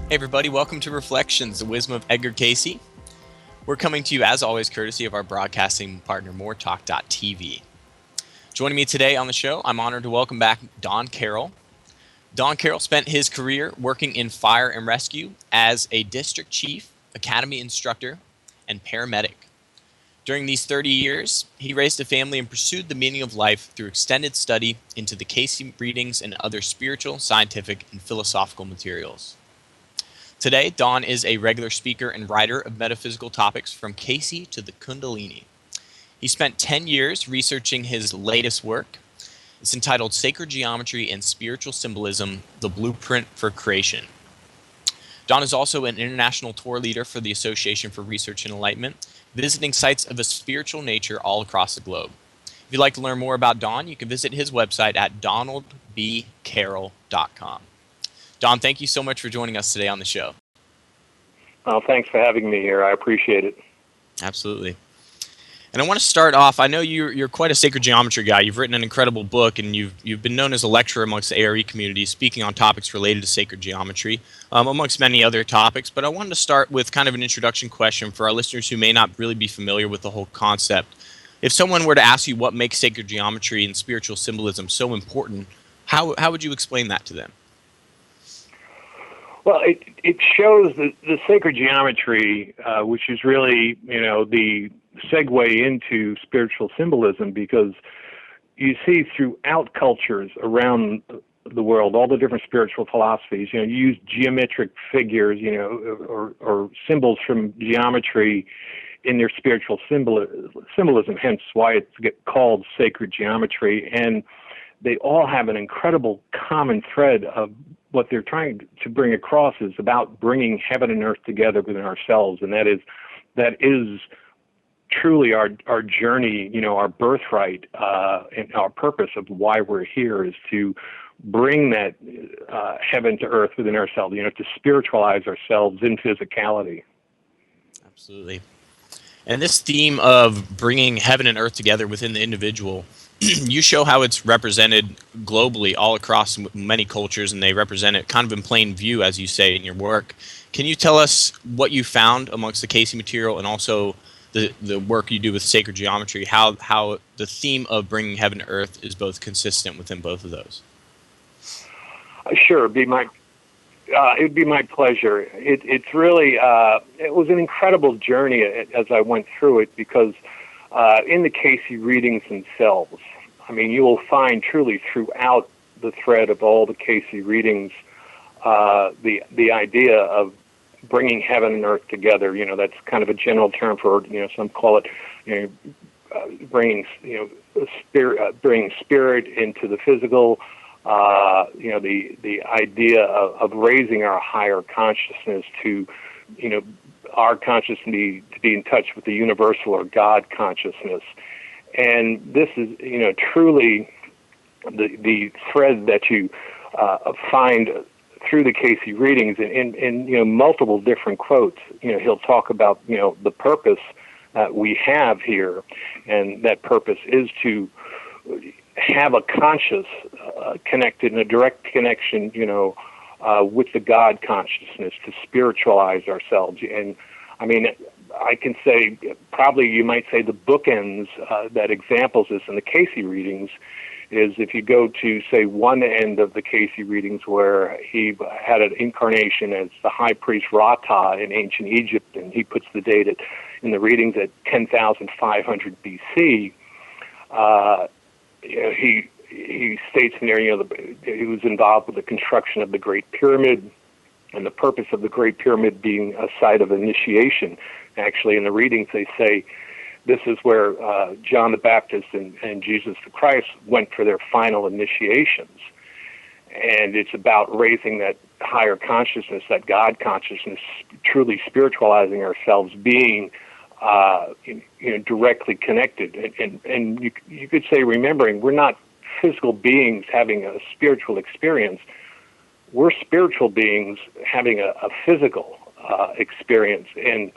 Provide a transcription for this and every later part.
Hey everybody, welcome to Reflections, the wisdom of Edgar Cayce. We're coming to you as always courtesy of our broadcasting partner MoreTalk.tv. Joining me today on the show, I'm honored to welcome back Don Carroll. Don Carroll spent his career working in fire and rescue as a district chief, academy instructor, and paramedic. During these 30 years, he raised a family and pursued the meaning of life through extended study into the Cayce readings and other spiritual, scientific, and philosophical materials. Today, Don is a regular speaker and writer of metaphysical topics from Cayce to the Kundalini. He spent 10 years researching his latest work. It's entitled Sacred Geometry and Spiritual Symbolism, The Blueprint for Creation. Don is also an international tour leader for the Association for Research and Enlightenment, visiting sites of a spiritual nature all across the globe. If you'd like to learn more about Don, you can visit his website at donaldbcarroll.com. Don, thank you so much for joining us today on the show. Well, thanks for having me here. I appreciate it. Absolutely. And I want to start off, I know you're quite a sacred geometry guy. You've written an incredible book, and you've been known as a lecturer amongst the A.R.E community, speaking on topics related to sacred geometry, amongst many other topics. But I wanted to start with kind of an introduction question for our listeners who may not really be familiar with the whole concept. If someone were to ask you what makes sacred geometry and spiritual symbolism so important, how would you explain that to them? Well, it shows the sacred geometry, which is really, the segue into spiritual symbolism, because you see throughout cultures around the world, all the different spiritual philosophies, you use geometric figures, or symbols from geometry in their spiritual symbolism, hence why it's called sacred geometry. And they all have an incredible common thread of what they're trying to bring across is about bringing heaven and earth together within ourselves, and that is truly our journey, our birthright, and our purpose of why we're here is to bring that heaven to earth within ourselves, to spiritualize ourselves in physicality. Absolutely. And this theme of bringing heaven and earth together within the individual, you show how it's represented globally all across many cultures, and they represent it kind of in plain view, as you say in your work. Can you tell us what you found amongst the Cayce material and also the work you do with sacred geometry, how the theme of bringing heaven to earth is both consistent within both of those? Sure, it'd be my pleasure. It's really, it was an incredible journey as I went through it, because in the Cayce readings themselves, you will find truly throughout the thread of all the Cayce readings, the idea of bringing heaven and earth together. That's kind of a general term for, some call it, bringing spirit into the physical. The idea of raising our higher consciousness to, our consciousness to be in touch with the universal or God consciousness. And this is, truly the thread that you find through the Cayce readings in multiple different quotes. He'll talk about, the purpose that we have here, and that purpose is to have a conscious connected and a direct connection, with the God consciousness, to spiritualize ourselves. And I can say, probably you might say the bookends that examples this in the Cayce readings is if you go to, say, one end of the Cayce readings where he had an incarnation as the high priest Ra in ancient Egypt, and he puts the date in the readings at 10,500 BC. He states in there, he was involved with the construction of the Great Pyramid, and the purpose of the Great Pyramid being a site of initiation. Actually, in the readings, they say this is where John the Baptist and Jesus the Christ went for their final initiations. And it's about raising that higher consciousness, that God consciousness, truly spiritualizing ourselves, being directly connected. And you could say, remembering, we're not physical beings having a spiritual experience. We're spiritual beings having a physical experience. And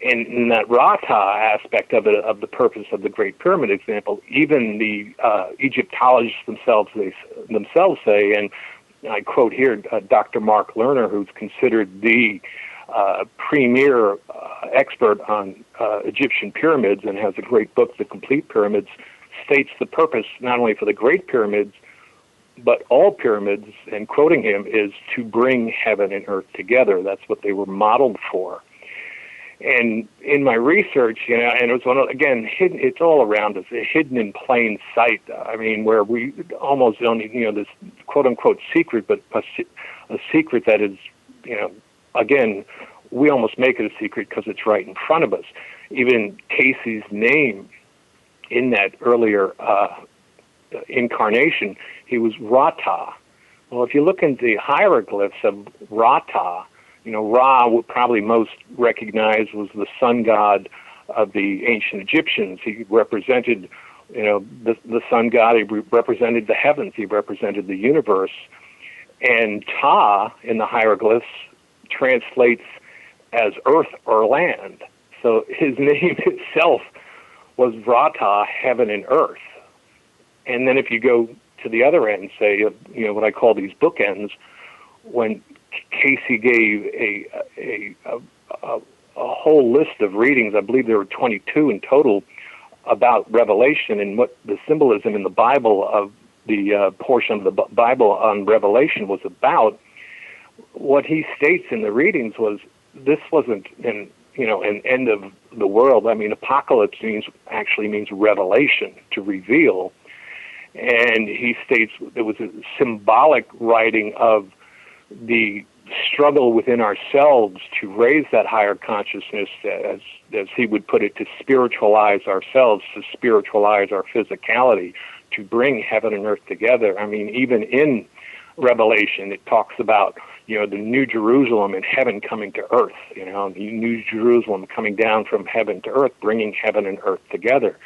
in that Rata aspect of it, of the purpose of the Great Pyramid example, even the Egyptologists themselves say, and I quote here Dr. Mark Lerner, who's considered the premier expert on Egyptian pyramids and has a great book, The Complete Pyramids, states the purpose not only for the Great Pyramids, but all pyramids, and quoting him, is to bring heaven and earth together. That's what they were modeled for. And in my research, and it was again, hidden, it's all around us, hidden in plain sight. I mean, where we almost don't, this quote unquote secret, but a secret that is, again, we almost make it a secret because it's right in front of us. Even Cayce's name in that earlier incarnation, he was Rata. Well, if you look into the hieroglyphs of Rata, Ra, probably most recognized, was the sun god of the ancient Egyptians. He represented, the sun god. He represented the heavens. He represented the universe. And Ta in the hieroglyphs translates as earth or land. So his name itself was Rata, heaven and earth. And then if you go to the other end, say, what I call these bookends, when Cayce gave a whole list of readings, I believe there were 22 in total, about Revelation and what the symbolism in the Bible of the portion of the Bible on Revelation was about. What he states in the readings was this wasn't an end of the world. I mean, apocalypse actually means revelation, to reveal. And he states it was a symbolic writing of the struggle within ourselves to raise that higher consciousness, as he would put it, to spiritualize ourselves, to spiritualize our physicality, to bring heaven and earth together. I mean, even in Revelation, it talks about, the New Jerusalem and heaven coming to earth, the New Jerusalem coming down from heaven to earth, bringing heaven and earth together.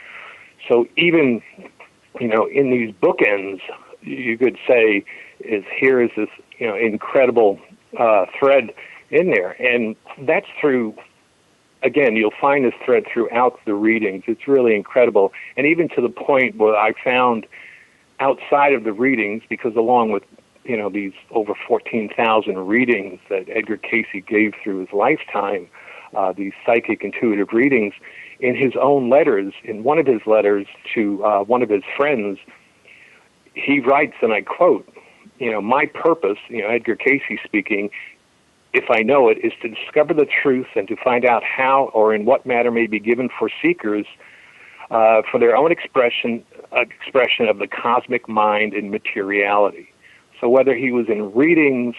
So even, in these bookends, you could say, here is this, incredible thread in there. And that's through, again, you'll find this thread throughout the readings. It's really incredible. And even to the point where I found outside of the readings, because along with, these over 14,000 readings that Edgar Cayce gave through his lifetime, these psychic intuitive readings, in his own letters, in one of his letters to one of his friends, he writes, and I quote, my purpose, Edgar Cayce speaking, if I know it, is to discover the truth and to find out how or in what matter may be given for seekers for their own expression of the cosmic mind and materiality. So whether he was in readings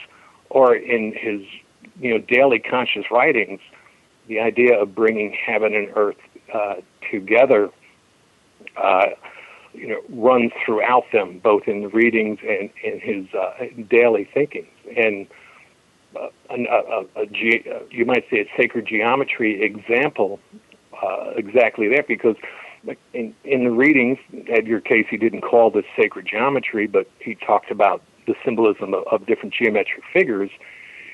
or in his, daily conscious writings, the idea of bringing heaven and earth together, runs throughout them, both in the readings and in his daily thinkings. And you might say a sacred geometry example exactly there, because in the readings, Edgar Cayce didn't call this sacred geometry, but he talked about the symbolism of different geometric figures.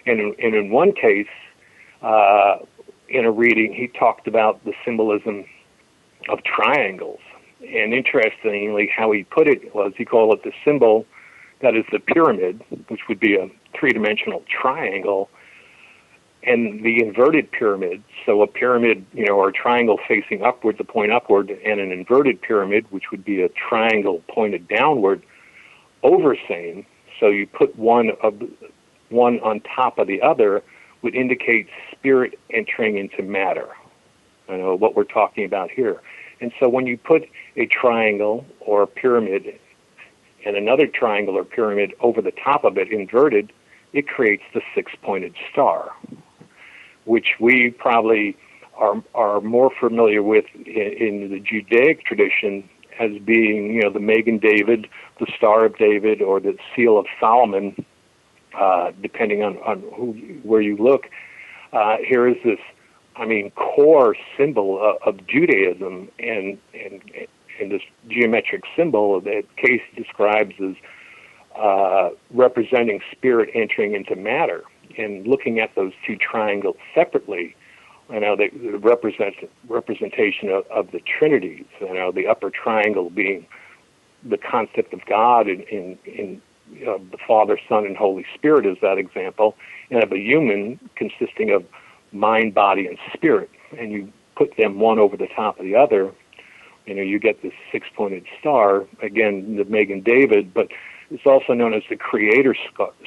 And in one case, in a reading, he talked about the symbolism of triangles. And interestingly, how he put it was, he called it the symbol that is the pyramid, which would be a three-dimensional triangle, and the inverted pyramid. So a pyramid, or a triangle facing upward, to point upward, and an inverted pyramid, which would be a triangle pointed downward, over same. So you put one on top of the other, would indicate spirit entering into matter. What we're talking about here. And so when you put a triangle or a pyramid and another triangle or pyramid over the top of it, inverted, it creates the six-pointed star, which we probably are more familiar with in the Judaic tradition as being, the Magen David, the Star of David, or the Seal of Solomon, depending on where you look. Here is this, core symbol of Judaism, and this geometric symbol that Cayce describes as representing spirit entering into matter. And looking at those two triangles separately, the representation of the Trinity. The upper triangle being the concept of God in the Father, Son, and Holy Spirit as that example, and of a human consisting of mind, body, and spirit, and you put them one over the top of the other, you get this six-pointed star, again, the Megan David, but it's also known as the creator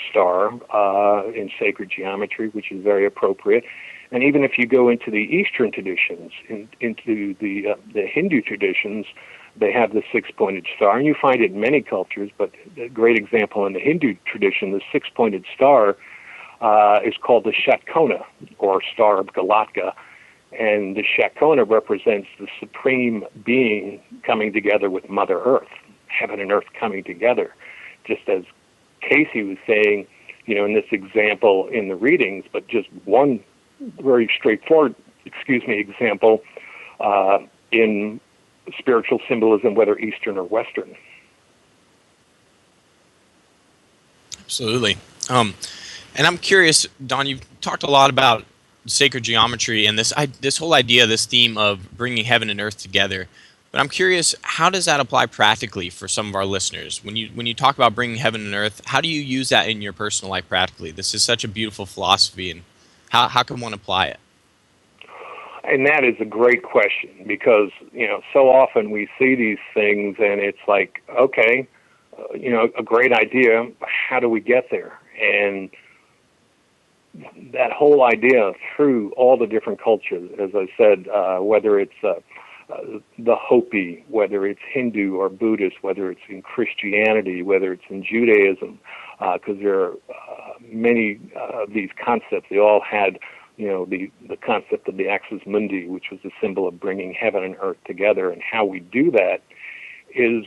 star in sacred geometry, which is very appropriate. And even if you go into the Eastern traditions, into the Hindu traditions, they have the six-pointed star, and you find it in many cultures, but a great example in the Hindu tradition, the six-pointed star is called the Shatkona, or Star of Galatka, and the Shatkona represents the supreme being coming together with Mother Earth, heaven and earth coming together. Just as Cayce was saying, in this example in the readings, but just one very straightforward, example in spiritual symbolism, whether Eastern or Western. Absolutely. And I'm curious, Don, you've talked a lot about sacred geometry and this whole idea, this theme of bringing heaven and earth together. But I'm curious, how does that apply practically for some of our listeners? When you talk about bringing heaven and earth, how do you use that in your personal life practically? This is such a beautiful philosophy, and how can one apply it? And that is a great question, because, so often we see these things and it's like, okay, a great idea, how do we get there? And that whole idea through all the different cultures, as I said, whether it's the Hopi, whether it's Hindu or Buddhist, whether it's in Christianity, whether it's in Judaism, because there are many of these concepts. They all had, the concept of the axis mundi, which was the symbol of bringing heaven and earth together. And how we do that is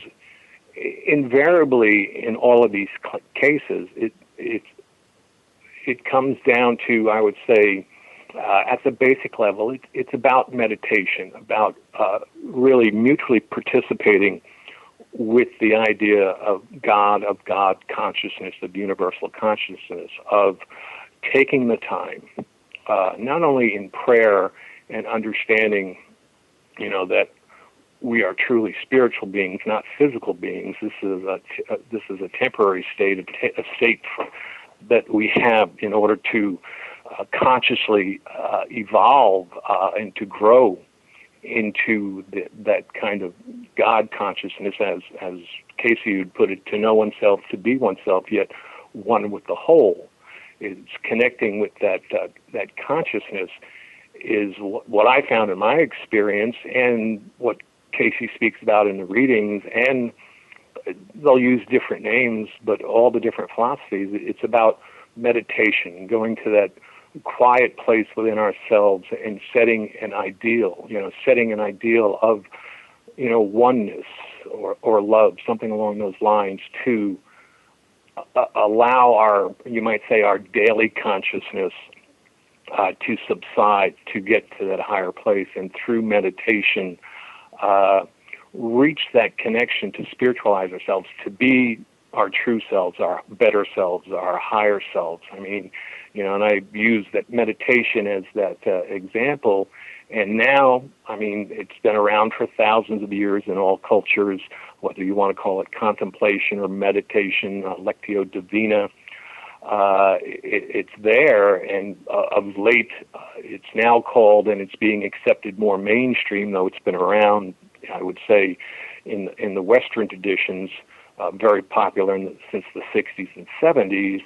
invariably in all of these cases, it comes down to, I would say, at the basic level, it's about meditation, about really mutually participating with the idea of God consciousness, of universal consciousness, of taking the time, not only in prayer and understanding, that we are truly spiritual beings, not physical beings. This is a temporary state, a state that we have in order to consciously evolve and to grow into that kind of God consciousness, as Cayce would put it, to know oneself, to be oneself, yet one with the whole. It's connecting with that consciousness is what I found in my experience, and what Cayce speaks about in the readings, and they'll use different names, but all the different philosophies, it's about meditation, going to that quiet place within ourselves and setting an ideal of, oneness or love, something along those lines, to allow our daily consciousness to subside, to get to that higher place, and through meditation, reach that connection to spiritualize ourselves, to be our true selves, our better selves, our higher selves. And I use that meditation as that example. And now, it's been around for thousands of years in all cultures, whether you want to call it contemplation or meditation, lectio divina. It's there, and of late, it's now called, and it's being accepted more mainstream, though it's been around, I would say, in the Western traditions, very popular since the 60s and 70s.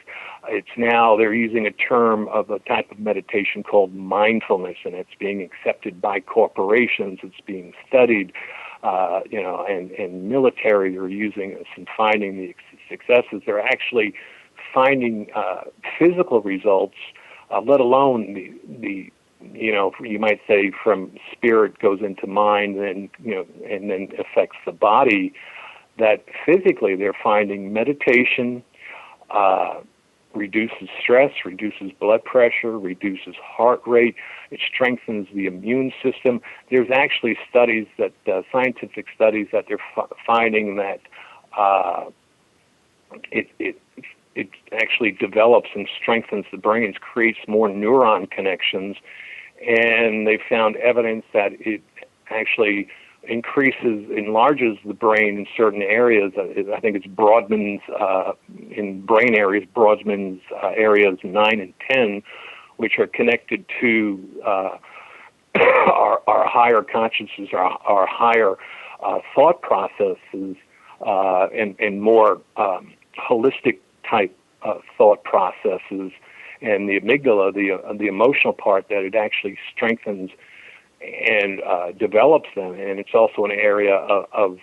It's now, they're using a term of a type of meditation called mindfulness, and it's being accepted by corporations. It's being studied, and military are using this and finding the successes. They're actually finding physical results, let alone the you might say from spirit goes into mind, and then affects the body. That physically they're finding meditation reduces stress, reduces blood pressure, reduces heart rate. It strengthens the immune system. There's actually studies that scientific studies that they're finding that it actually develops and strengthens the brain, creates more neuron connections, and they found evidence that it actually enlarges the brain in certain areas. I think it's Brodmann's, in brain areas, Brodmann's areas 9 and 10, which are connected to our higher consciousness, our higher thought processes, and more holistic type thought processes, and the amygdala, the emotional part, that it actually strengthens and develops them. And it's also an area of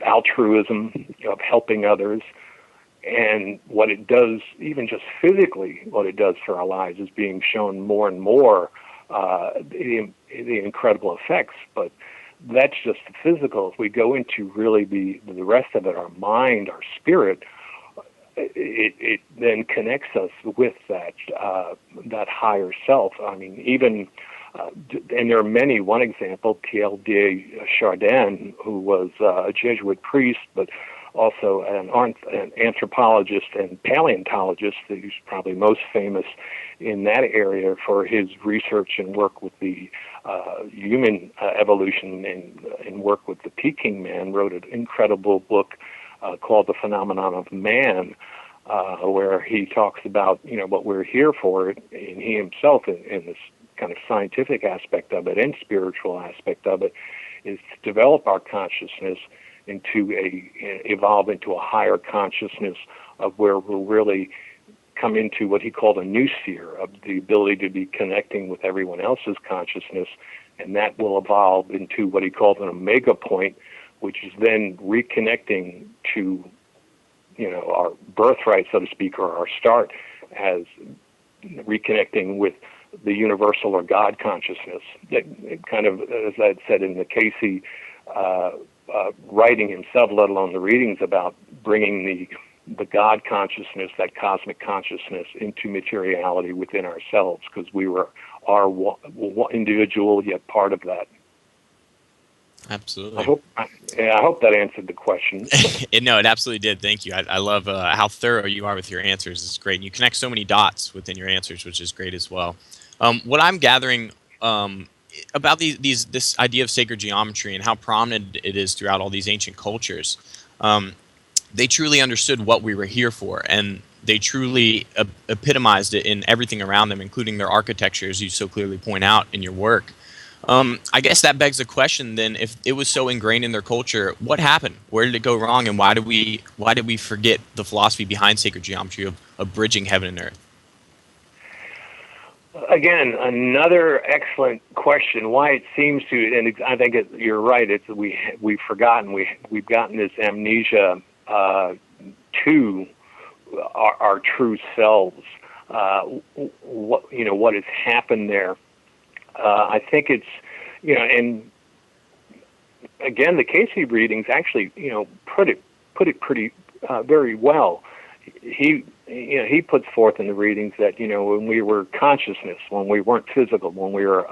altruism, of helping others. And what it does, even just physically, what it does for our lives is being shown more and more, the incredible effects. But that's just the physical. If we go into really the rest of it, our mind, our spirit, it then connects us with that higher self. I mean, even and there are many. One example, Pierre de Chardin, who was a Jesuit priest, but also an anthropologist and paleontologist. He's probably most famous in that area for his research and work with the human evolution and work with the Peking man. Wrote an incredible book called The Phenomenon of Man, where he talks about what we're here for, and he himself, in this kind of scientific aspect of it and spiritual aspect of it, is to develop our consciousness evolve into a higher consciousness of where we'll really come into what he called a new sphere, of the ability to be connecting with everyone else's consciousness, and that will evolve into what he called an omega point, which is then reconnecting to our birthright, so to speak, or our start, as reconnecting with the universal or God consciousness. It kind of, as I said in the Cayce writing himself, let alone the readings, about bringing the God consciousness, that cosmic consciousness, into materiality within ourselves, because we are individual yet part of that. Absolutely. I hope that answered the question. No, it absolutely did. Thank you. I love how thorough you are with your answers. It's great. And you connect so many dots within your answers, which is great as well. What I'm gathering about this idea of sacred geometry and how prominent it is throughout all these ancient cultures, they truly understood what we were here for, and they truly epitomized it in everything around them, including their architecture, as you so clearly point out in your work. I guess that begs the question then, if it was so ingrained in their culture, what happened? Where did it go wrong, and why did we forget the philosophy behind sacred geometry of bridging heaven and earth? Again, another excellent question. Why it seems to, and I think you're right. It's we've forgotten. We've gotten this amnesia to our true selves. What has happened there? I think it's and again, the Cayce readings actually put it pretty very well. He puts forth in the readings that when we were consciousness, when we weren't physical, when we were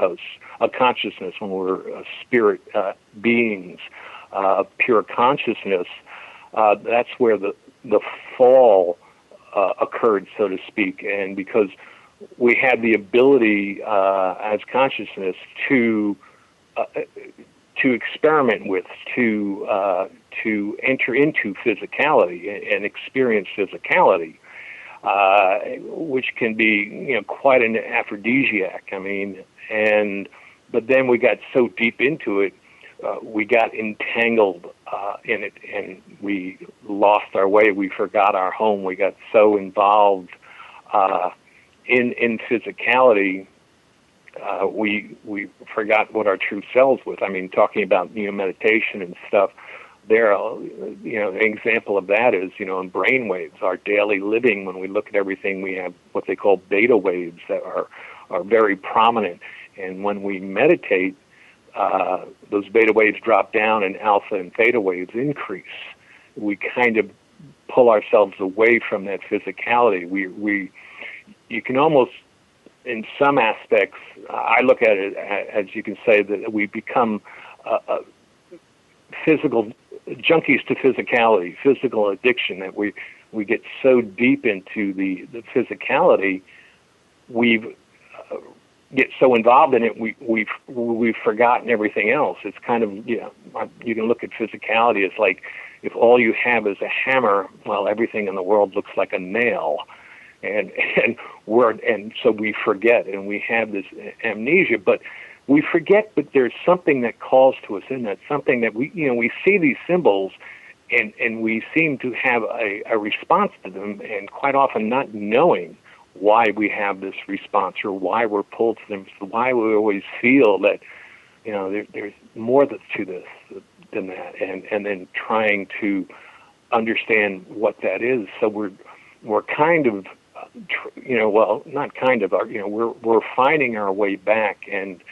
a consciousness, when we were spirit beings, pure consciousness, that's where the fall occurred, so to speak. And because we had the ability as consciousness to experiment with, to enter into physicality and experience physicality, which can be quite an aphrodisiac. I mean, but then we got so deep into it, we got entangled in it, and we lost our way. We forgot our home. We got so involved in physicality, we forgot what our true selves was. I mean, talking about meditation and stuff. There, an example of that is in brain waves, our daily living. When we look at everything, we have what they call beta waves that are very prominent. And when we meditate, those beta waves drop down, and alpha and theta waves increase. We kind of pull ourselves away from that physicality. You can almost, in some aspects, I look at it as you can say that we become physical junkies to physicality, physical addiction, that we get so deep into the physicality, we've get so involved in it, we've forgotten everything else. It's kind of, you can look at physicality. It's like if all you have is a hammer, well, everything in the world looks like a nail, and so we forget, and we have this amnesia. But we forget, but there's something that calls to us in that, something that we see these symbols, and we seem to have a response to them, and quite often not knowing why we have this response or why we're pulled to them, why we always feel that there's more to this than that, and then trying to understand what that is. So we're kind of not kind of, we're finding our way back, and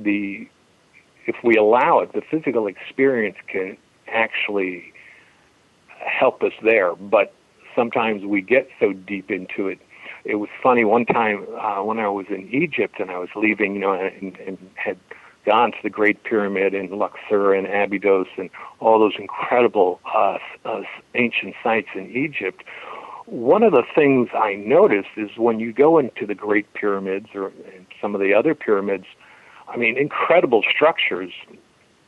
if we allow it, the physical experience can actually help us there. But sometimes we get so deep into it. It was funny one time when I was in Egypt and I was leaving, and had gone to the Great Pyramid and Luxor and Abydos and all those incredible ancient sites in Egypt. One of the things I noticed is when you go into the Great Pyramids or some of the other pyramids, I mean, incredible structures,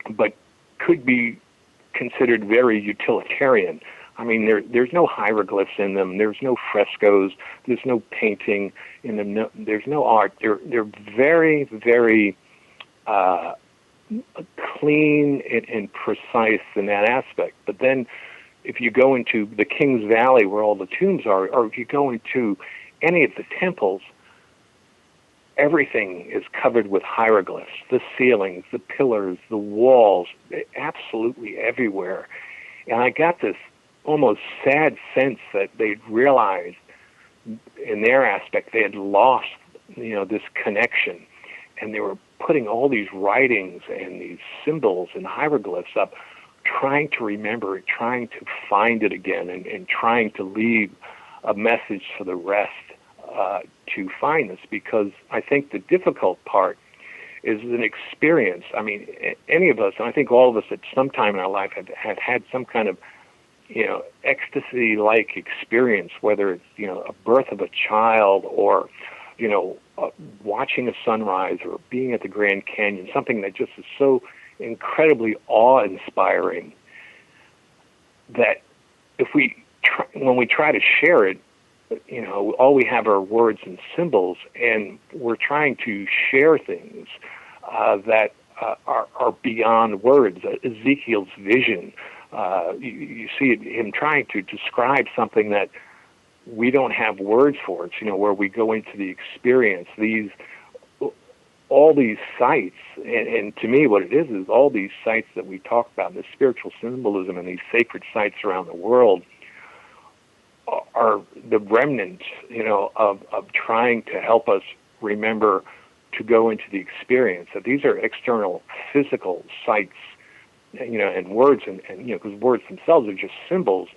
but could be considered very utilitarian. I mean, there's no hieroglyphs in them. There's no frescoes. There's no painting in them. There's no art. They're very, very clean and precise in that aspect. But then if you go into the King's Valley where all the tombs are, or if you go into any of the temples, everything is covered with hieroglyphs, the ceilings, the pillars, the walls, absolutely everywhere. And I got this almost sad sense that they'd realized in their aspect they had lost, this connection. And they were putting all these writings and these symbols and hieroglyphs up, trying to remember it, trying to find it again, and trying to leave a message for the rest to find this. Because I think the difficult part is an experience. I mean, any of us, and I think all of us at some time in our life have had some kind of ecstasy-like experience, whether it's, a birth of a child or, watching a sunrise or being at the Grand Canyon, something that just is so incredibly awe-inspiring that when we try to share it, all we have are words and symbols, and we're trying to share things that are beyond words. Ezekiel's vision, you see him trying to describe something that we don't have words for. It's, where we go into the experience, all these sites, and to me what it is all these sites that we talk about, the spiritual symbolism and these sacred sites around the world are the remnant, of trying to help us remember to go into the experience. That these are external physical sites, and words, and because words themselves are just symbols,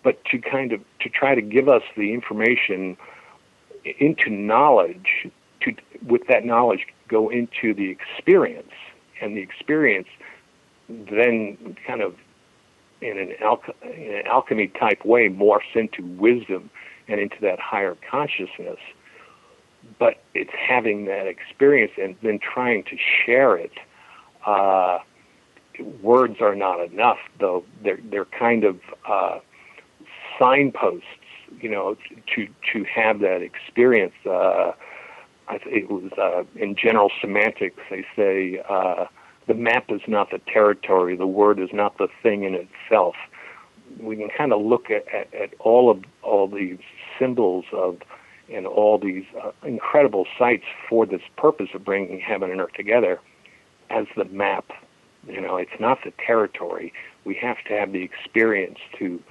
but to try to give us the information into knowledge, with that knowledge go into the experience, and the experience then kind of in an alchemy type way morphs into wisdom and into that higher consciousness. But it's having that experience and then trying to share it. Words are not enough, though. They're kind of signposts, to have that experience. It was in general semantics. They say the map is not the territory. The word is not the thing in itself. We can kind of look at all these symbols and all these incredible sites for this purpose of bringing heaven and earth together as the map. It's not the territory. We have to have the experience to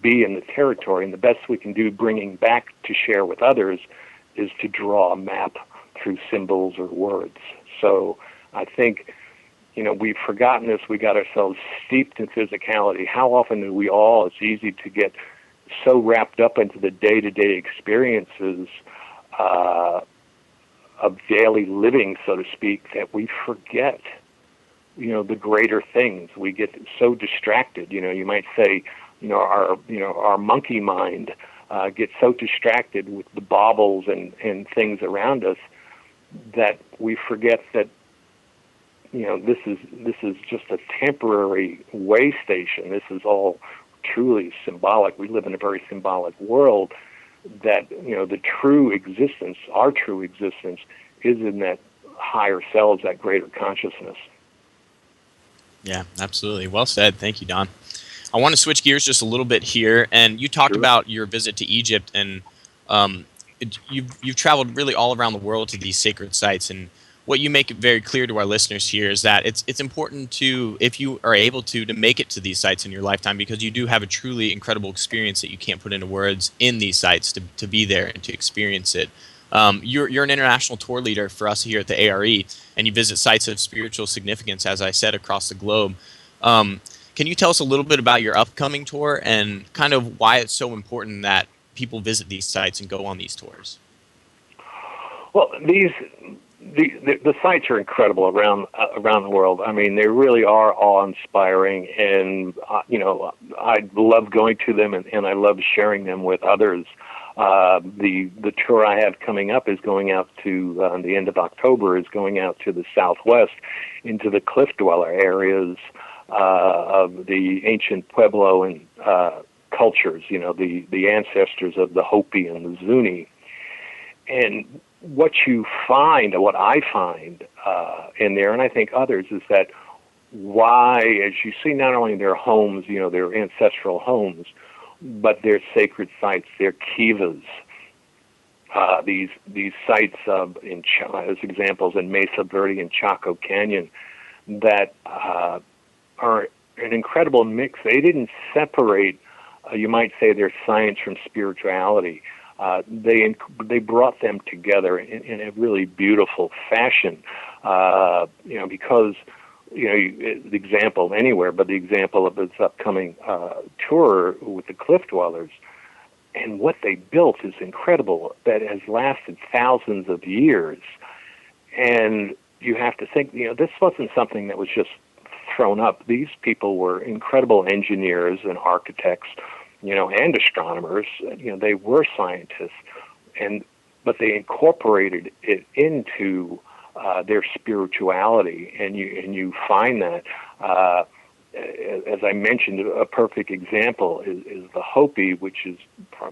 be in the territory, and the best we can do bringing back to share with others is to draw a map through symbols or words. So I think, we've forgotten this. We got ourselves steeped in physicality. How often do we all, it's easy to get so wrapped up into the day-to-day experiences of daily living, so to speak, that we forget, the greater things. We get so distracted. You might say, our monkey mind get so distracted with the baubles and things around us that we forget that this is just a temporary way station. This is all truly symbolic. We live in a very symbolic world. That the true existence, our true existence, is in that higher selves, that greater consciousness. Yeah, absolutely. Well said. Thank you, Don. I want to switch gears just a little bit here, and you talked about your visit to Egypt, and you've traveled really all around the world to these sacred sites. And what you make it very clear to our listeners here is that it's important to, if you are able to make it to these sites in your lifetime, because you do have a truly incredible experience that you can't put into words in these sites to be there and to experience it. You're an international tour leader for us here at the A.R.E, and you visit sites of spiritual significance, as I said, across the globe. Can you tell us a little bit about your upcoming tour and kind of why it's so important that people visit these sites and go on these tours? Well, the sites are incredible around the world. I mean, they really are awe-inspiring, and I love going to them, and I love sharing them with others. The tour I have coming up is going out to the end of October. Is going out to the Southwest, into the cliff dweller areas of the ancient Pueblo and cultures. The ancestors of the Hopi and the Zuni, and what I find in there, and I think others, is that why, as you see, not only their homes, their ancestral homes, but their sacred sites, their kivas. These sites as examples in Mesa Verde and Chaco Canyon that are an incredible mix. They didn't separate, you might say, their science from spirituality. They brought them together in a really beautiful fashion, because the example anywhere, but the example of this upcoming tour with the cliff dwellers, and what they built is incredible. That has lasted thousands of years, and you have to think, this wasn't something that was just thrown up. These people were incredible engineers and architects, and astronomers. They were scientists, but they incorporated it into their spirituality, and you find that, as I mentioned, a perfect example is the Hopi, which is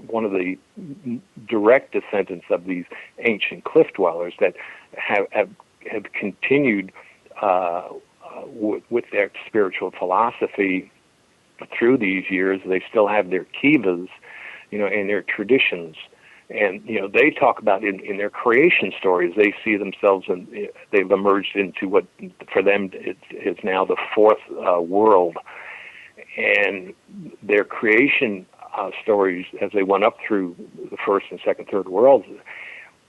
one of the direct descendants of these ancient cliff dwellers that have continued with their spiritual philosophy through these years. They still have their kivas, and their traditions. And, they talk about in their creation stories, they see themselves, and they've emerged into what for them is now the fourth world. And their creation stories, as they went up through the first and second, third worlds,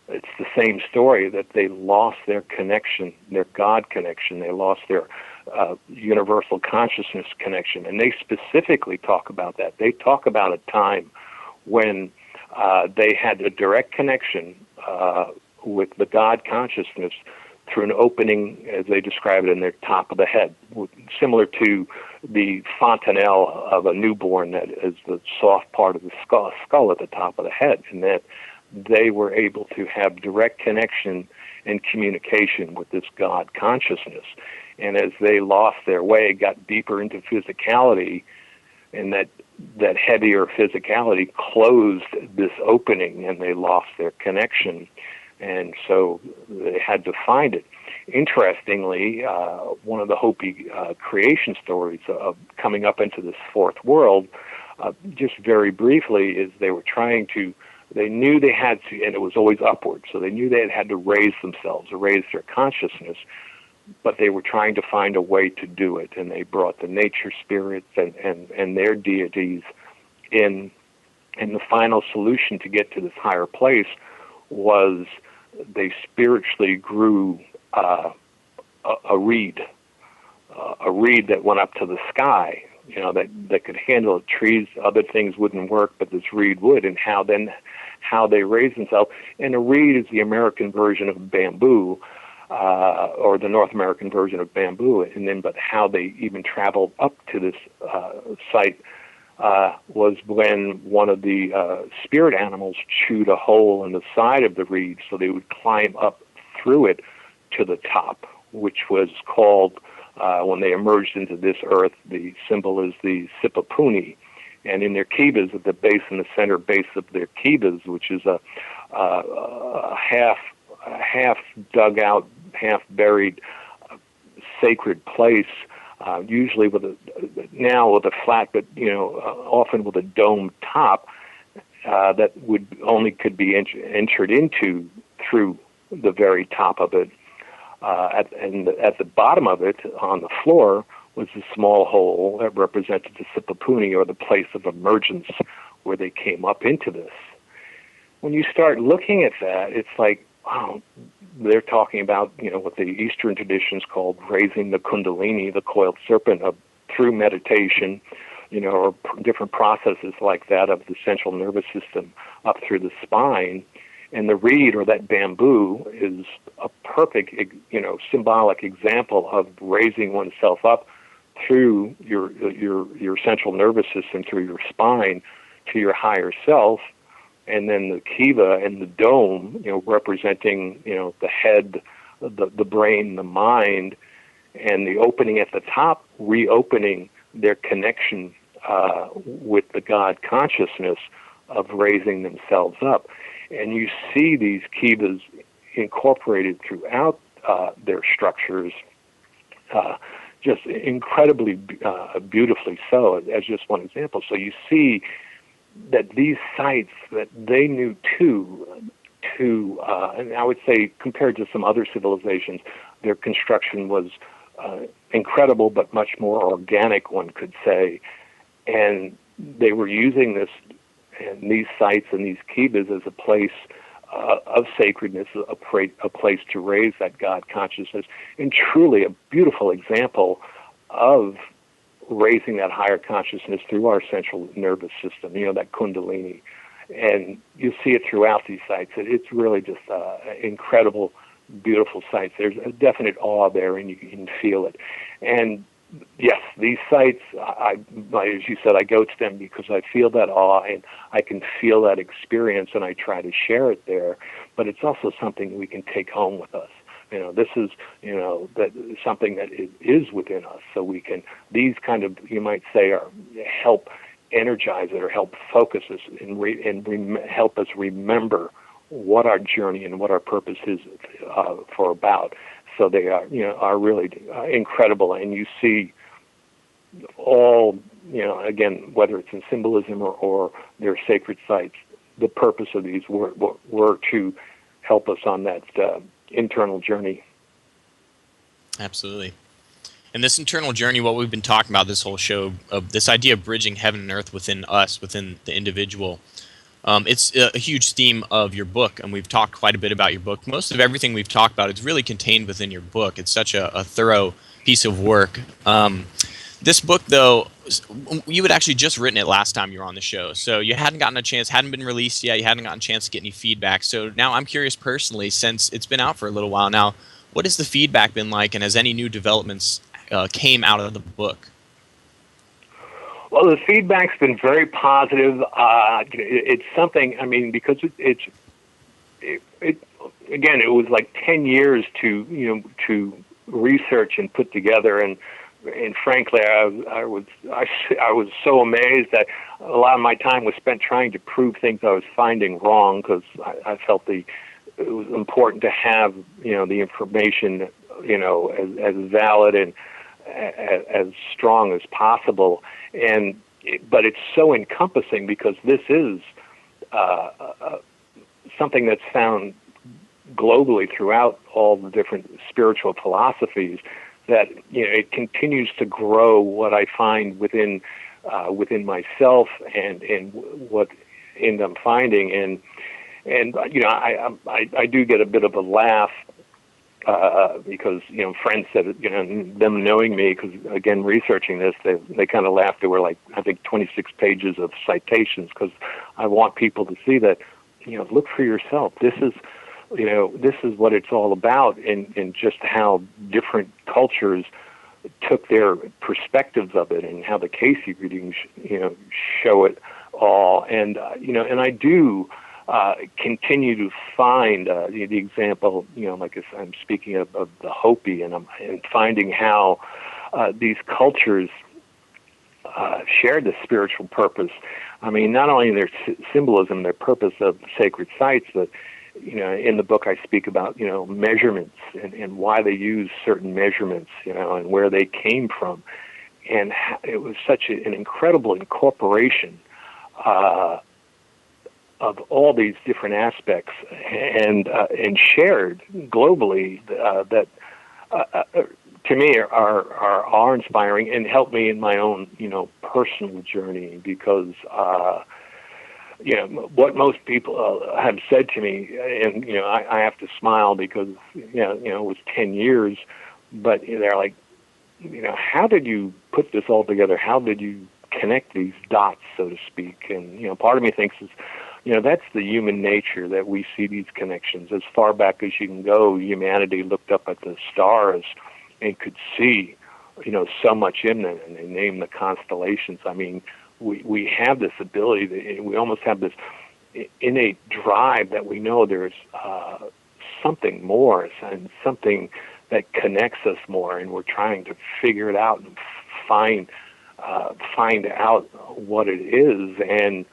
it's the same story, that they lost their connection, their God connection. They lost their universal consciousness connection. And they specifically talk about that. They talk about a time when they had a direct connection with the God consciousness through an opening, as they describe it, in their top of the head, similar to the fontanelle of a newborn, that is the soft part of the skull at the top of the head, and that they were able to have direct connection and communication with this God consciousness. And as they lost their way, got deeper into physicality, and that heavier physicality closed this opening, and they lost their connection. And so they had to find it. Interestingly, one of the Hopi creation stories of coming up into this fourth world, just very briefly, is they knew they had to, and it was always upward, so they knew they had to raise themselves, or raise their consciousness, but they were trying to find a way to do it, and they brought the nature spirits and their deities in. And the final solution to get to this higher place was they spiritually grew a reed that went up to the sky, that could handle it. Trees, other things wouldn't work, but this reed would. And how they raised themselves. And a reed is the American version of bamboo, or the North American version of bamboo. And then, but how they even traveled up to this site was when one of the spirit animals chewed a hole in the side of the reed, so they would climb up through it to the top, which was called, when they emerged into this earth, the symbol is the Sipapuni. And in their kivas, at the base, in the center base of their kivas, which is a half dug out, half buried sacred place, usually with a flat, but often with a domed top, that could be entered into through the very top of it. At the bottom of it, on the floor, was a small hole that represented the Sipapuni, or the place of emergence, where they came up into this. When you start looking at that, it's like, wow, they're talking about, what the Eastern traditions called raising the Kundalini, the coiled serpent, through meditation, or different processes like that of the central nervous system up through the spine. And the reed, or that bamboo, is a perfect, symbolic example of raising oneself up through your central nervous system, through your spine, to your higher self. And then the kiva and the dome, representing, the head, the brain, the mind, and the opening at the top, reopening their connection with the God consciousness of raising themselves up. And you see these kivas incorporated throughout their structures, just incredibly beautifully so, as just one example. So you see that these sites that they knew and I would say compared to some other civilizations, their construction was incredible, but much more organic, one could say. And they were using these sites and these kivas as a place of sacredness, a place to raise that God consciousness, and truly a beautiful example of raising that higher consciousness through our central nervous system, that Kundalini. And you see it throughout these sites. It's really just incredible, beautiful sites. There's a definite awe there, and you can feel it. And yes, these sites, as you said, I go to them because I feel that awe, and I can feel that experience, and I try to share it there. But it's also something we can take home with us. This is, that something that is within us. So we can, these kind of, you might say, help energize it, or help focus us, and help us remember what our journey and what our purpose is about. So they are really incredible. And you see all, again, whether it's in symbolism or their sacred sites, the purpose of these were to help us on that internal journey. Absolutely. And this internal journey, what we've been talking about this whole show, of this idea of bridging heaven and earth within us, within the individual, it's a huge theme of your book, and we've talked quite a bit about your book. Most of everything we've talked about is really contained within your book. It's such a thorough piece of work. This book, though, you had actually just written it last time you were on the show, so you hadn't gotten a chance, hadn't been released yet, you hadn't gotten a chance to get any feedback. So now I'm curious personally, since it's been out for a little while now, what has the feedback been like, and has any new developments came out of the book? Well, the feedback's been very positive. It's something, because it again, it was like 10 years to research and put together, and frankly, I was so amazed that a lot of my time was spent trying to prove things I was finding wrong, because I felt it was important to have the information as valid and as strong as possible. But it's so encompassing, because this is something that's found globally throughout all the different spiritual philosophies, that it continues to grow what I find within myself and what I'm finding, and I do get a bit of a laugh because friends said, them knowing me, because again, researching this, they kind of laughed. There were like, I think, 26 pages of citations, because I want people to see that look for yourself. This is what it's all about, and just how different cultures took their perspectives of it and how the Cayce readings, show it all. And, and I do continue to find the example, like if I'm speaking of the Hopi, and finding how these cultures shared the spiritual purpose. I mean, not only their symbolism, their purpose of sacred sites, but in the book I speak about measurements and why they use certain measurements, and where they came from, and it was such an incredible incorporation of all these different aspects, and shared globally that. To me, are awe-inspiring and help me in my own, personal journey, because, what most people have said to me, and, I have to smile because, it was 10 years, but they're like, how did you put this all together? How did you connect these dots, so to speak? And, part of me thinks is, that's the human nature, that we see these connections. As far back as you can go, humanity looked up at the stars and could see, so much in them, and they name the constellations. I mean, we have this ability, we almost have this innate drive that we know there's something more, and something that connects us more, and we're trying to figure it out and find out what it is. And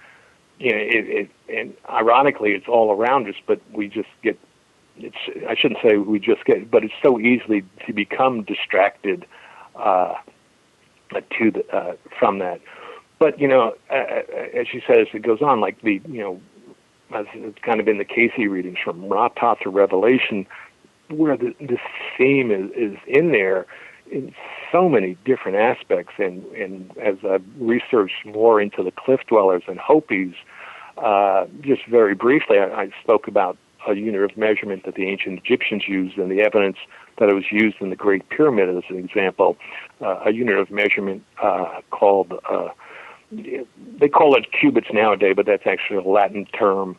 and ironically, it's all around us, but we just get. I shouldn't say we just get, but it's so easily to become distracted from that. But as she says, it goes on, like as it's kind of in the Cayce readings from Rata to Revelation, where this theme is in there in so many different aspects. And as I've researched more into the cliff dwellers and Hopis, just very briefly, I spoke about a unit of measurement that the ancient Egyptians used, and the evidence that it was used in the Great Pyramid as an example. A unit of measurement called, they call it cubits nowadays, but that's actually a Latin term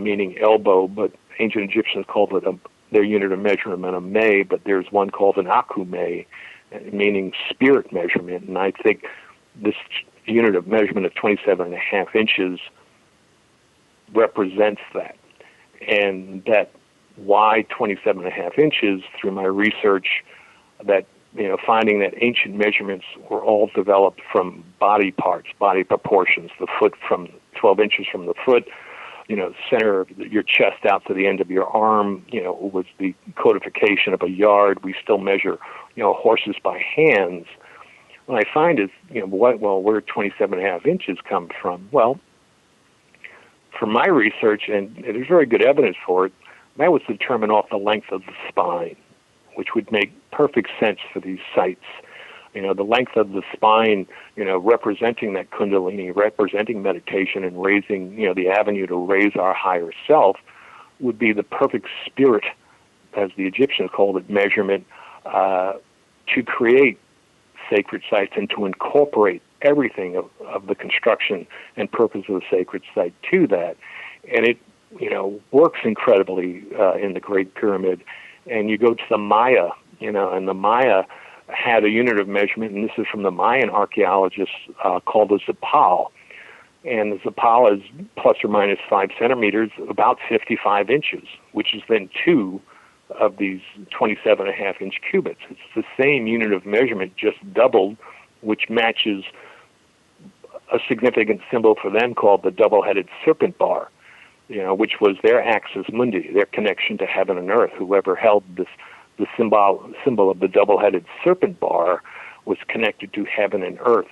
meaning elbow, but ancient Egyptians called it their unit of measurement a me, but there's one called an akume, meaning spirit measurement. And I think this unit of measurement of 27.5 inches represents that. And that why 27.5 inches, through my research, that finding that ancient measurements were all developed from body parts, body proportions, the foot from 12 inches from the foot, center of your chest out to the end of your arm, was the codification of a yard. We still measure, horses by hands. What I find is, where 27.5 inches come from? Well, from my research, and there's very good evidence for it, that was determined off the length of the spine, which would make perfect sense for these sites. The length of the spine, representing that kundalini, representing meditation and raising, the avenue to raise our higher self, would be the perfect spirit, as the Egyptians called it, measurement, to create sacred sites and to incorporate everything of the construction and purpose of the sacred site to that. And it, works incredibly in the Great Pyramid. And you go to the Maya, and the Maya had a unit of measurement, and this is from the Mayan archaeologists, called the Zapal. And the Zapal is plus or minus 5 centimeters, about 55 inches, which is then 2 of these 27.5-inch cubits. It's the same unit of measurement, just doubled, which matches a significant symbol for them called the double-headed serpent bar, which was their axis mundi, their connection to heaven and earth. Whoever held the symbol of the double-headed serpent bar was connected to heaven and earth.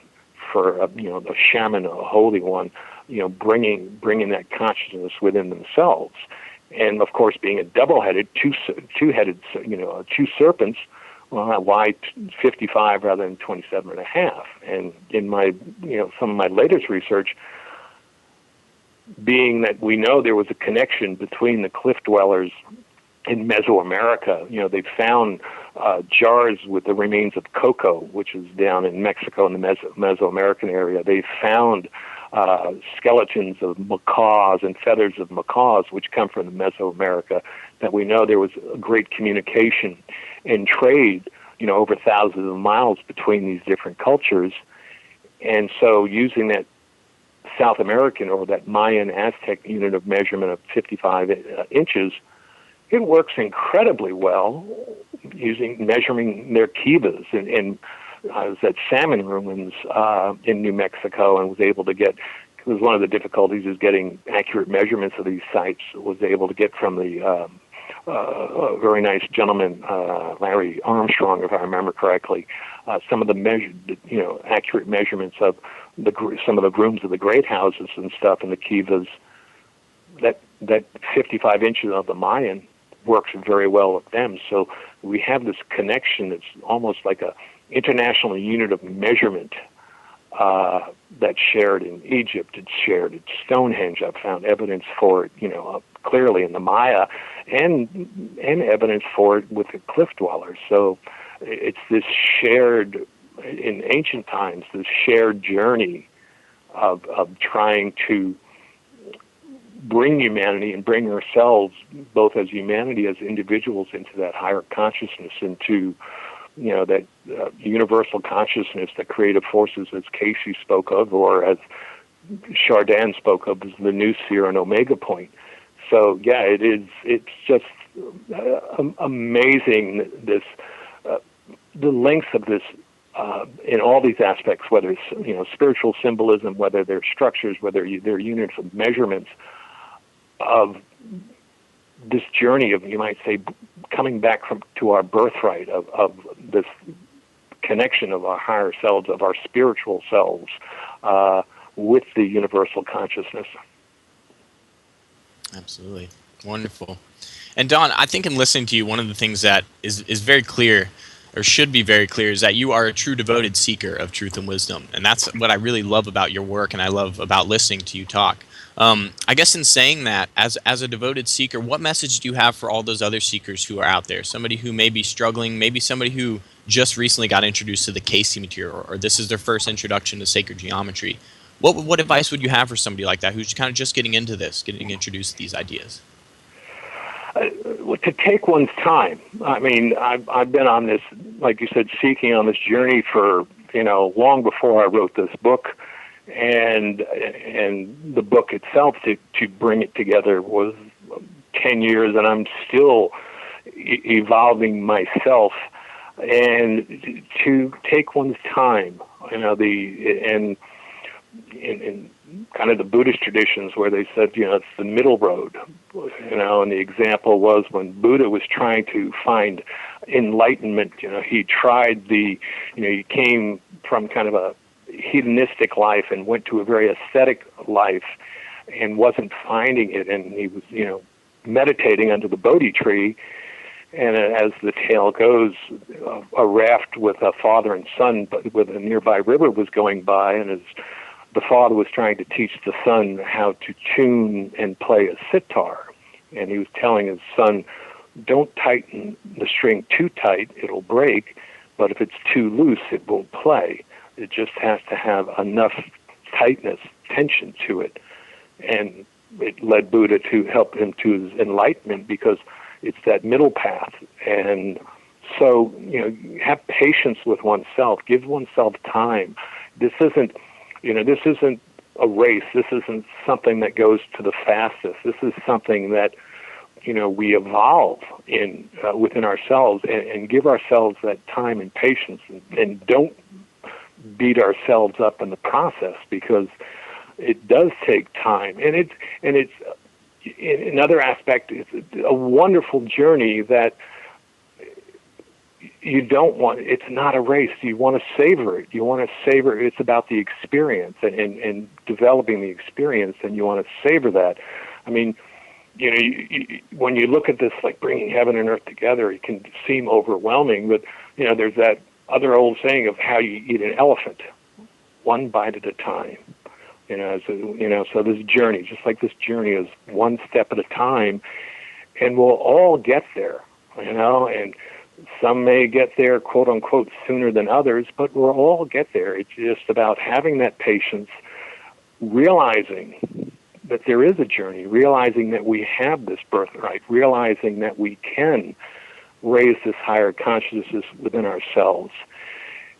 For a shaman, a holy one, bringing that consciousness within themselves. And of course, being a double-headed, two-headed, two serpents, well, why 55 rather than 27.5? And in my, some of my latest research, being that we know there was a connection between the cliff dwellers in Mesoamerica, they found jars with the remains of cocoa, which is down in Mexico in the Mesoamerican area. They found skeletons of macaws and feathers of macaws, which come from the Mesoamerica, that we know there was a great communication and trade, over thousands of miles between these different cultures. And so using that South American or that Mayan Aztec unit of measurement of 55 inches, it works incredibly well measuring their kivas. And I was at salmon ruins in New Mexico and was able to get, because one of the difficulties is getting accurate measurements of these sites, was able to get from the a very nice gentleman, Larry Armstrong, if I remember correctly, some of the accurate measurements of some of the rooms of the great houses and stuff, and the kivas. That 55 inches of the Mayan works very well with them. So we have this connection that's almost like a international unit of measurement that's shared in Egypt. It's shared at Stonehenge. I've found evidence for it, clearly in the Maya, and evidence for it with the cliff dwellers. So it's this shared, in ancient times, this shared journey of trying to bring humanity and bring ourselves, both as humanity, as individuals, into that higher consciousness, into that universal consciousness, that creative forces, as Cayce spoke of, or as Chardin spoke of, as the new seer and omega point. So yeah, it's just amazing, this the lengths of this in all these aspects, whether it's spiritual symbolism, whether they're structures, whether they're units of measurements, of this journey of, you might say, coming back to our birthright of this connection of our higher selves, of our spiritual selves, with the universal consciousness. Absolutely. Wonderful. And Don, I think in listening to you, one of the things that is very clear, or should be very clear, is that you are a true devoted seeker of truth and wisdom. And that's what I really love about your work, and I love about listening to you talk. I guess in saying that, as a devoted seeker, what message do you have for all those other seekers who are out there? Somebody who may be struggling, maybe somebody who just recently got introduced to the Cayce material, or this is their first introduction to sacred geometry. What advice would you have for somebody like that who's kind of just getting into this, getting introduced to these ideas? To take one's time. I mean, I've been on this, like you said, seeking on this journey for long before I wrote this book, and the book itself to bring it together was 10 years, and I'm still evolving myself. And to take one's time, in kind of the Buddhist traditions where they said, it's the middle road, and the example was when Buddha was trying to find enlightenment, he tried he came from kind of a hedonistic life and went to a very ascetic life and wasn't finding it, and he was, meditating under the Bodhi tree. And as the tale goes, a raft with a father and son, but with a nearby river, was going by, and as the father was trying to teach the son how to tune and play a sitar, and he was telling his son, don't tighten the string too tight, it'll break, but if it's too loose, it won't play. It just has to have enough tightness, tension to it. And it led Buddha to help him to his enlightenment, because it's that middle path. And so, have patience with oneself, give oneself time. This isn't a race. This isn't something that goes to the fastest. This is something that, we evolve in within ourselves, and give ourselves that time and patience, and don't beat ourselves up in the process, because it does take time. And it's another aspect, it's a wonderful journey that you don't want. It's not a race. You want to savor it. You want to savor. It's about the experience and developing the experience, and you want to savor that. I mean, when you look at this, like bringing heaven and earth together, it can seem overwhelming. But there's that other old saying of how you eat an elephant, one bite at a time. So this journey, just like this journey, is one step at a time, and we'll all get there. And some may get there, quote unquote, sooner than others, but we'll all get there. It's just about having that patience, realizing that there is a journey, realizing that we have this birthright, realizing that we can raise this higher consciousness within ourselves,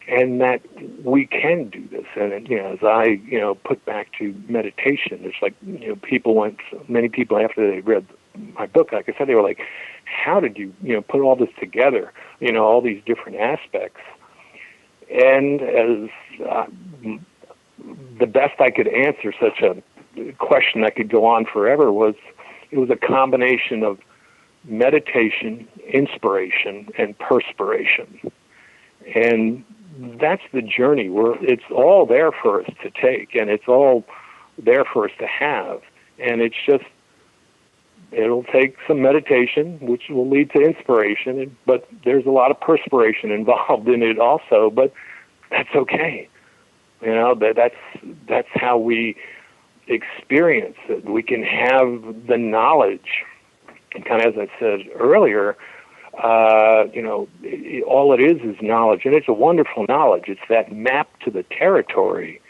and that we can do this. And as I put back to meditation, it's like many people after they read my book, like I said, they were like, "How did you put all this together? All these different aspects." And as the best I could answer such a question that could go on forever it was a combination of meditation, inspiration, and perspiration. And that's the journey where it's all there for us to take, and it's all there for us to have. And it'll take some meditation, which will lead to inspiration, but there's a lot of perspiration involved in it also, but that's okay. That's how we experience it. We can have the knowledge, and kind of as I said earlier, all it is knowledge, and it's a wonderful knowledge. It's that map to the territory,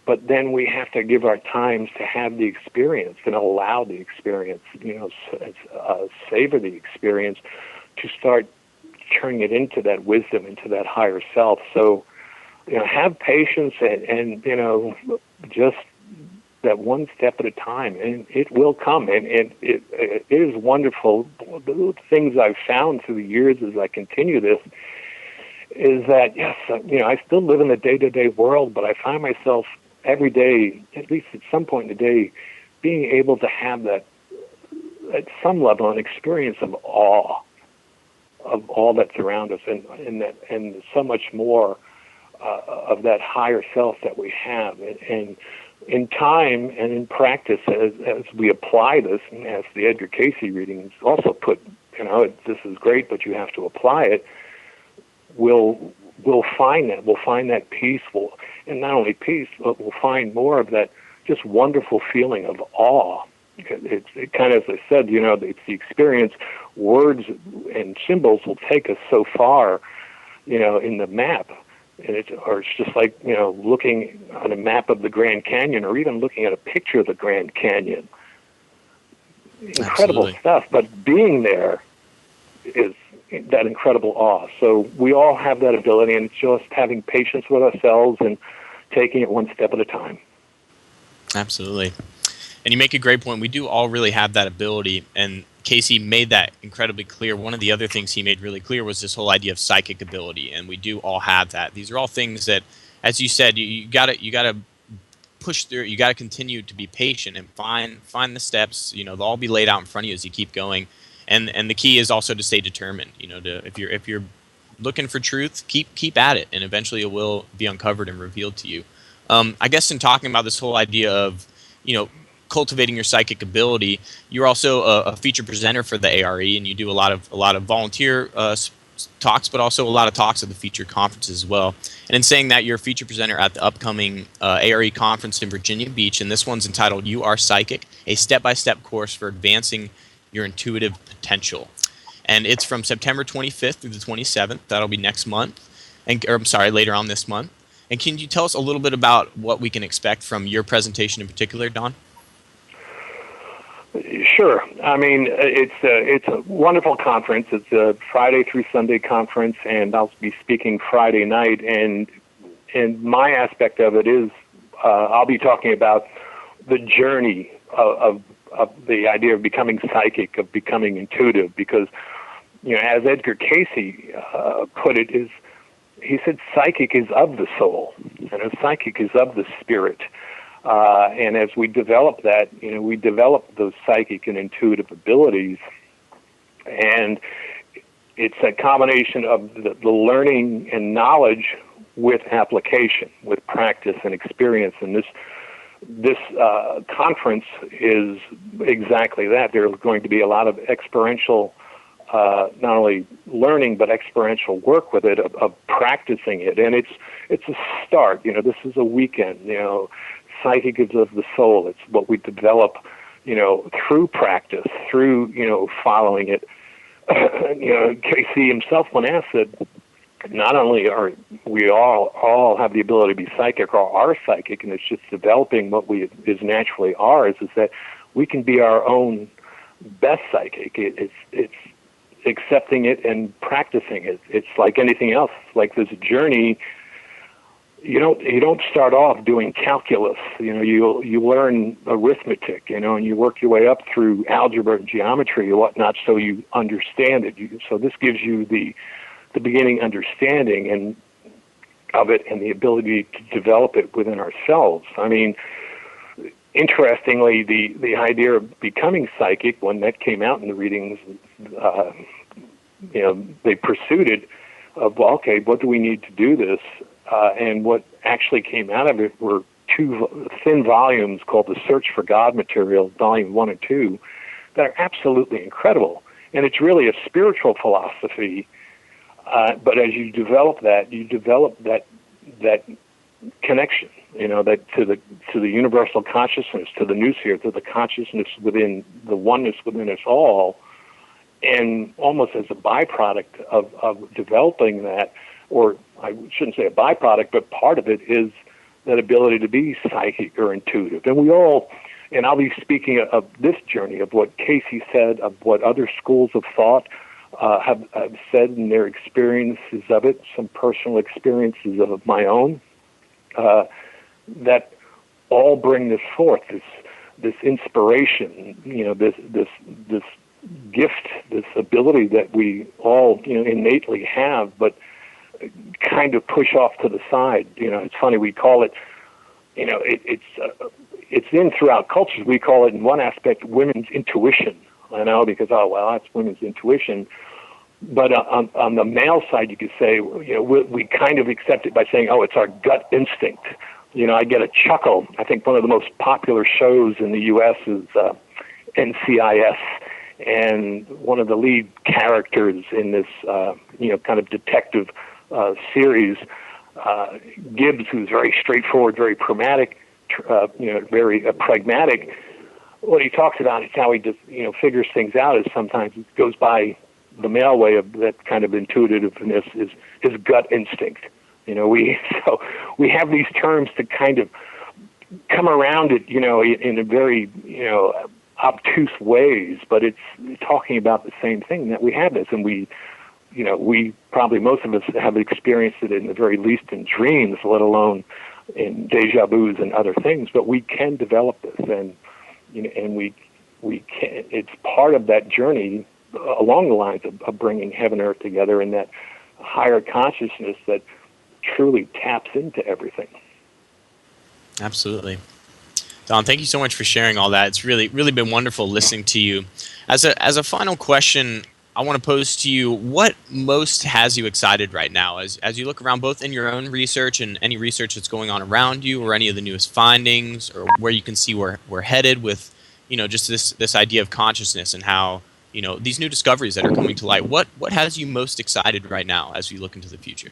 but then we have to give our times to have the experience and allow the experience, savor the experience, to start turning it into that wisdom, into that higher self. So, have patience and just that one step at a time, and it will come. And it is wonderful. The things I've found through the years as I continue this is that, yes, I still live in the day-to-day world, but I find myself every day, at least at some point in the day, being able to have that, at some level, an experience of awe of all that's around us, and so much more of that higher self that we have. And in time and in practice, as we apply this, and as the Edgar Cayce readings also put, this is great, but you have to apply it, we'll find that. We'll find that peace. And not only peace, but we'll find more of that just wonderful feeling of awe. It kind of, as I said, it's the experience. Words and symbols will take us so far, in the map. And it's just like, looking on a map of the Grand Canyon, or even looking at a picture of the Grand Canyon. Incredible Absolutely. stuff, but being there is that incredible awe. So we all have that ability, and it's just having patience with ourselves and taking it one step at a time. Absolutely. And you make a great point. We do all really have that ability, and Cayce made that incredibly clear. One of the other things he made really clear was this whole idea of psychic ability, and we do all have that. These are all things that, as you said, you gotta push through. You gotta continue to be patient and find the steps. They'll all be laid out in front of you as you keep going. And the key is also to stay determined. If you're looking for truth, keep at it, and eventually it will be uncovered and revealed to you. I guess in talking about this whole idea of cultivating your psychic ability, you're also a featured presenter for the A.R.E, and you do a lot of volunteer talks, but also a lot of talks at the featured conferences as well. And in saying that, you're a featured presenter at the upcoming A.R.E conference in Virginia Beach, and this one's entitled "You Are Psychic: A Step-by-Step Course for Advancing Your Intuitive Potential." And it's from September 25th through the 27th. That'll be next month, later on this month. And can you tell us a little bit about what we can expect from your presentation in particular, Don? Sure. I mean, it's a wonderful conference. It's a Friday through Sunday conference, and I'll be speaking Friday night. And my aspect of it is I'll be talking about the journey of the idea of becoming psychic, of becoming intuitive, because as Edgar Cayce put it, he said psychic is of the soul, and psychic is of the spirit. And as we develop that, we develop those psychic and intuitive abilities, and it's a combination of the learning and knowledge with application, with practice and experience. And this conference is exactly that. There's going to be a lot of experiential, not only learning, but experiential work with it, of practicing it. And it's a start. This is a weekend. Psychic is of the soul. It's what we develop, through practice, through, following it. Cayce himself, when asked, said, not only are we all have the ability to be psychic or are psychic, and it's just developing what is naturally ours, is that we can be our own best psychic. It's accepting it and practicing it. It's like anything else, like this journey. You don't start off doing calculus. You learn arithmetic, and you work your way up through algebra and geometry and whatnot, so you understand it. So this gives you the beginning understanding and of it, and the ability to develop it within ourselves. I mean, interestingly, the idea of becoming psychic, when that came out in the readings, they pursued it of, well, okay, what do we need to do this? And what actually came out of it were two thin volumes called The Search for God Material, Volume 1 and 2, that are absolutely incredible. And it's really a spiritual philosophy. But as you develop that connection, that to the universal consciousness, to the noosphere, to the consciousness within the oneness within us all, and almost as a byproduct of developing that, or I shouldn't say a byproduct, but part of it is that ability to be psychic or intuitive. And we all, and I'll be speaking of this journey, of what Cayce said, of what other schools of thought have said in their experiences of it, some personal experiences of my own, that all bring this forth, this inspiration, this gift, this ability that we all innately have, but kind of push off to the side. It's funny, we call it, it's in throughout cultures. We call it, in one aspect, women's intuition. Because that's women's intuition. But on the male side, you could say, we kind of accept it by saying, it's our gut instinct. I get a chuckle. I think one of the most popular shows in the U.S. is NCIS, and one of the lead characters in this, kind of detective series, Gibbs, who's very straightforward, very pragmatic, very pragmatic. What he talks about is how he just, figures things out, is sometimes it goes by the male way of that kind of intuitiveness, is his gut instinct. We have these terms to kind of come around it, in a very, obtuse ways, but it's talking about the same thing, that we have this, and we probably, most of us have experienced it in the very least in dreams, let alone in deja vus and other things, but we can develop this, and we can. It's part of that journey along the lines of bringing heaven and earth together, in that higher consciousness that truly taps into everything. Absolutely. Don, thank you so much for sharing all that. It's really, really been wonderful listening to you. As a final question, I want to pose to you, what most has you excited right now as you look around, both in your own research and any research that's going on around you, or any of the newest findings, or where you can see we're headed with, just this idea of consciousness, and how, these new discoveries that are coming to light. What has you most excited right now as you look into the future?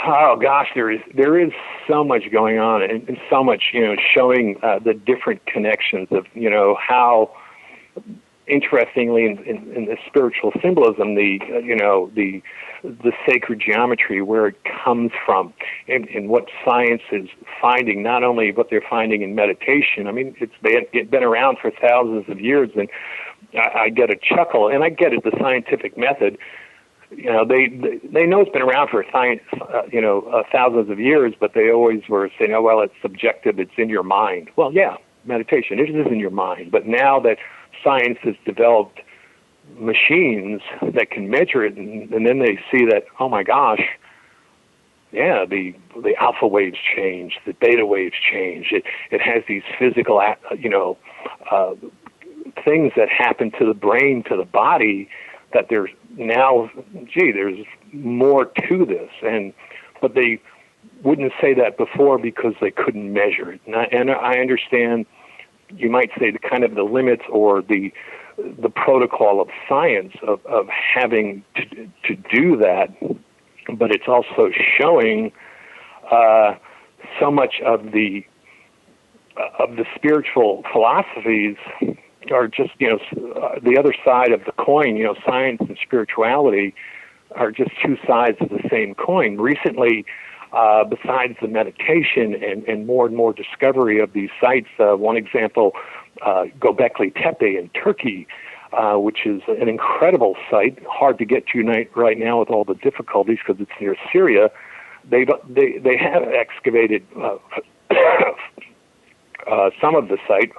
Oh gosh, there is so much going on, and so much, showing the different connections of, how, interestingly, in the spiritual symbolism, the sacred geometry, where it comes from, and what science is finding, not only what they're finding in meditation. I mean, it's been around for thousands of years, and I get a chuckle, and I get it, the scientific method. They know it's been around for science, thousands of years, but they always were saying, it's subjective, it's in your mind. Well, yeah, meditation, it is in your mind. But now that science has developed machines that can measure it, and then they see that, oh my gosh, yeah, the alpha waves change, the beta waves change. It has these physical, things that happen to the brain, to the body, that there's now, there's more to this, but they wouldn't say that before because they couldn't measure it. And I understand, you might say, the kind of the limits or the protocol of science of having to do that, but it's also showing so much of the spiritual philosophies are just, the other side of the coin. Science and spirituality are just two sides of the same coin. Recently, besides the meditation and more discovery of these sites, one example, Göbekli Tepe in Turkey, which is an incredible site, hard to get to right now with all the difficulties because it's near Syria. They have excavated some of the site,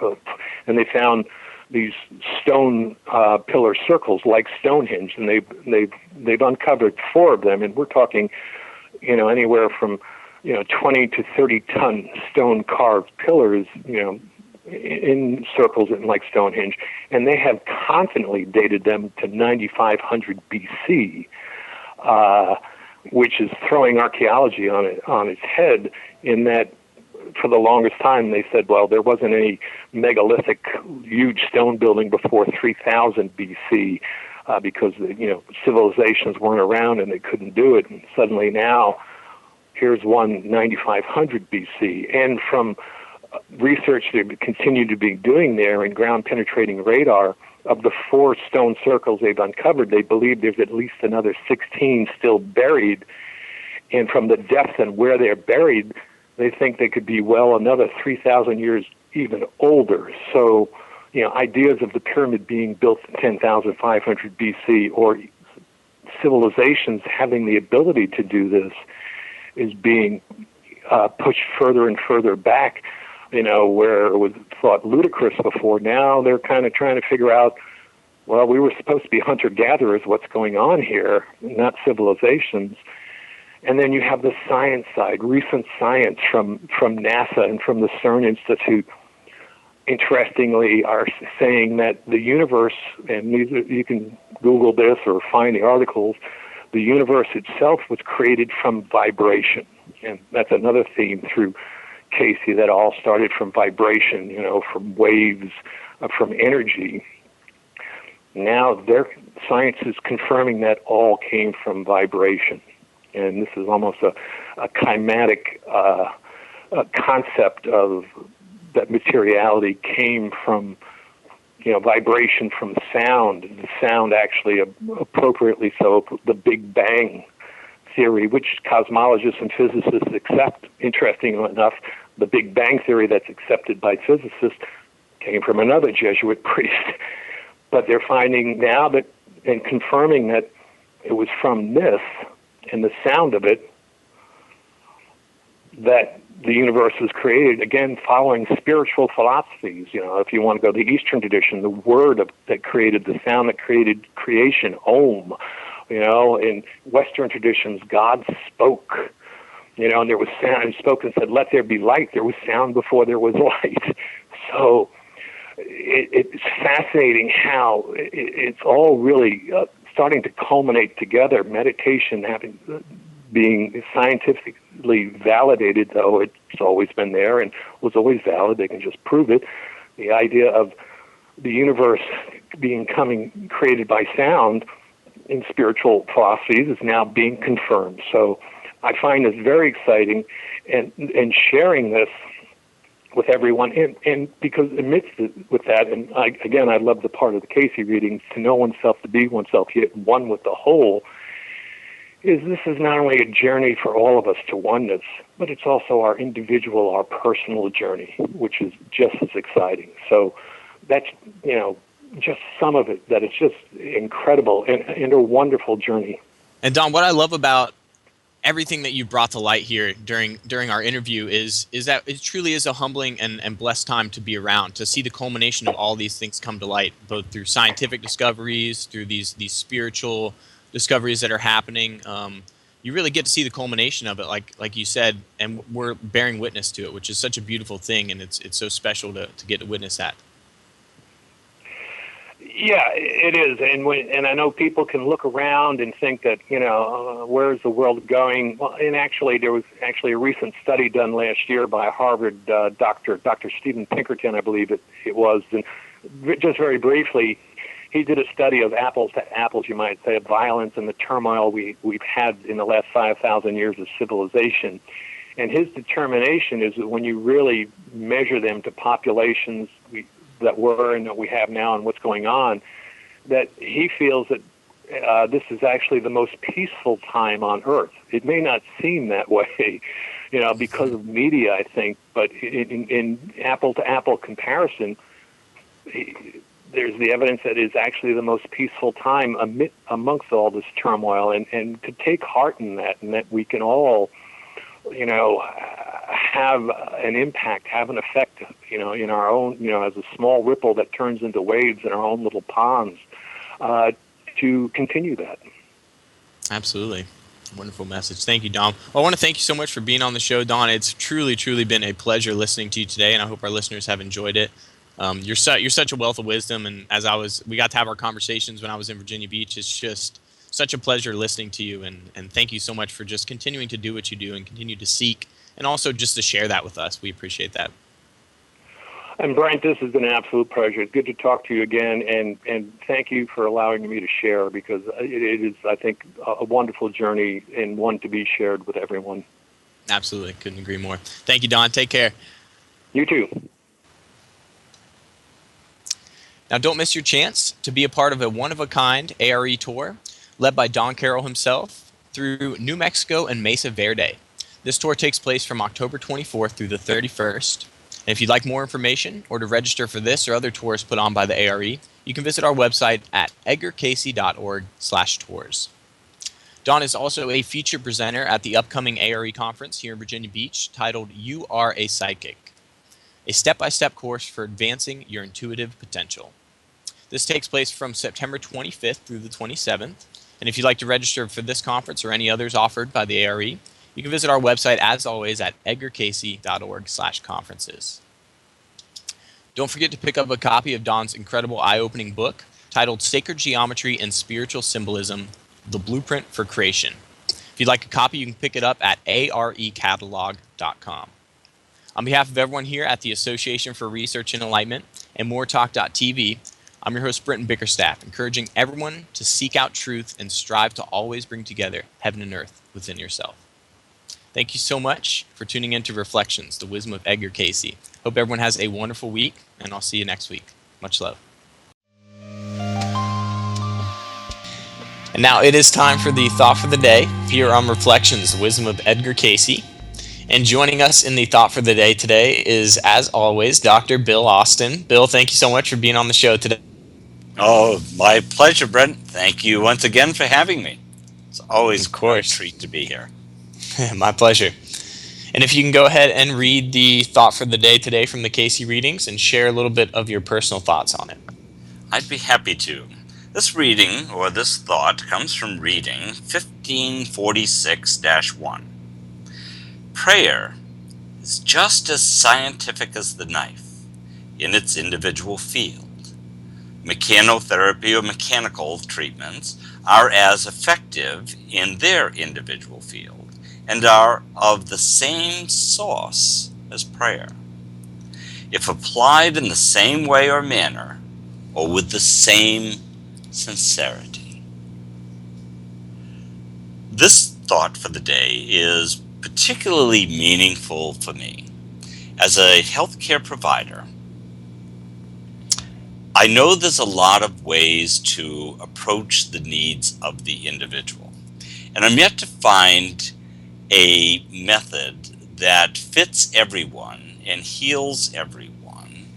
and they found these stone pillar circles like Stonehenge, and they've uncovered 4 of them, and we're talking, anywhere from 20 to 30 ton stone carved pillars, in circles like Stonehenge, and they have confidently dated them to 9500 BC, which is throwing archaeology on its head, in that for the longest time they said, well, there wasn't any megalithic huge stone building before 3000 BC because civilizations weren't around and they couldn't do it. And suddenly now here's one 9500 BC. And from research they continue to be doing there in ground penetrating radar, of the 4 stone circles they've uncovered, they believe there's at least another 16 still buried. And from the depth and where they're buried, they think they could be well another 3,000 years even older. So, ideas of the pyramid being built in 10,500 BC, or civilizations having the ability to do this, is being pushed further and further back, where it was thought ludicrous before. Now they're kind of trying to figure out, well, we were supposed to be hunter-gatherers, what's going on here, not civilizations. And then you have the science side, recent science from NASA and from the CERN Institute, interestingly, are saying that the universe, and you can Google this or find the articles, the universe itself was created from vibration. And that's another theme through Cayce, that all started from vibration, from waves, from energy. Now their science is confirming that all came from vibration. And this is almost a climatic concept of that materiality came from, vibration from sound. The sound actually, appropriately so, the Big Bang theory, which cosmologists and physicists accept. Interestingly enough, the Big Bang theory that's accepted by physicists came from another Jesuit priest. But they're finding now that, and confirming that it was from this and the sound of it that the universe was created, again, following spiritual philosophies. If you want to go to the Eastern tradition, the word that created the sound that created creation, Om. In Western traditions, God spoke, and there was sound, and spoke and said, let there be light. There was sound before there was light. So it's fascinating how it's all really starting to culminate together. Meditation being scientifically validated, though it's always been there and was always valid. They can just prove it. The idea of the universe becoming created by sound in spiritual philosophies is now being confirmed. So I find this very exciting, and sharing this with everyone, and because amidst with that, and I love the part of the Cayce readings, to know oneself, to be oneself, yet one with the whole, this is not only a journey for all of us to oneness, but it's also our individual, our personal journey, which is just as exciting. So that's, just some of it, that it's just incredible and a wonderful journey. And Don, what I love about everything that you brought to light here during our interview is that it truly is a humbling and blessed time to be around, to see the culmination of all these things come to light, both through scientific discoveries, through these spiritual discoveries that are happening. You really get to see the culmination of it, like you said, and we're bearing witness to it, which is such a beautiful thing, and it's so special to get to witness that. Yeah, it is, and I know people can look around and think that where's the world going? Well, and actually, there was a recent study done last year by Harvard Dr. Stephen Pinkerton, I believe it was, and just very briefly, he did a study of apples to apples, you might say, of violence and the turmoil we've had in the last 5,000 years of civilization. And his determination is that when you really measure them to populations that were and that we have now and what's going on, that he feels that this is actually the most peaceful time on Earth. It may not seem that way, because of media, I think, but in apple-to-apple comparison, there's the evidence that it's actually the most peaceful time amongst all this turmoil, and to take heart in that, and that we can all, have an impact, have an effect, in our own, as a small ripple that turns into waves in our own little ponds, to continue that. Absolutely. Wonderful message. Thank you, Don. Well, I want to thank you so much for being on the show, Don. It's truly, truly been a pleasure listening to you today, and I hope our listeners have enjoyed it. You're such a wealth of wisdom, and we got to have our conversations when I was in Virginia Beach. It's just such a pleasure listening to you, and thank you so much for just continuing to do what you do and continue to seek, and also just to share that with us. We appreciate that. And Brent, this has been an absolute pleasure. It's good to talk to you again, and thank you for allowing me to share, because it is, I think, a wonderful journey and one to be shared with everyone. Absolutely. Couldn't agree more. Thank you, Don. Take care. You too. Now, don't miss your chance to be a part of a one-of-a-kind A.R.E. tour led by Don Carroll himself through New Mexico and Mesa Verde. This tour takes place from October 24th through the 31st. And if you'd like more information or to register for this or other tours put on by the A.R.E., you can visit our website at edgarcayce.org/tours. Don is also a featured presenter at the upcoming A.R.E. conference here in Virginia Beach titled You Are a Psychic, a step-by-step course for advancing your intuitive potential. This takes place from September 25th through the 27th. And if you'd like to register for this conference or any others offered by the A.R.E., you can visit our website, as always, at edgarcayce.org/conferences. Don't forget to pick up a copy of Don's incredible eye-opening book titled Sacred Geometry and Spiritual Symbolism, The Blueprint for Creation. If you'd like a copy, you can pick it up at arecatalog.com. On behalf of everyone here at the Association for Research and Enlightenment and MoreTalk.tv, I'm your host, Brenton Bickerstaff, encouraging everyone to seek out truth and strive to always bring together heaven and earth within yourself. Thank you so much for tuning in to Reflections, the Wisdom of Edgar Cayce. Hope everyone has a wonderful week, and I'll see you next week. Much love. And now it is time for the Thought for the Day here on Reflections, the Wisdom of Edgar Cayce. And joining us in the Thought for the Day today is, as always, Dr. Bill Austin. Bill, thank you so much for being on the show today. Oh, my pleasure, Brent. Thank you once again for having me. It's always a treat to be here. My pleasure. And if you can go ahead and read the Thought for the Day today from the Cayce readings and share a little bit of your personal thoughts on it. I'd be happy to. This reading, or this thought, comes from reading 1546-1. Prayer is just as scientific as the knife in its individual field. Mechanotherapy or mechanical treatments are as effective in their individual field and are of the same source as prayer. If applied in the same way or manner, or with the same sincerity. This thought for the day is particularly meaningful for me. As a healthcare provider, I know there's a lot of ways to approach the needs of the individual, and I'm yet to find a method that fits everyone and heals everyone.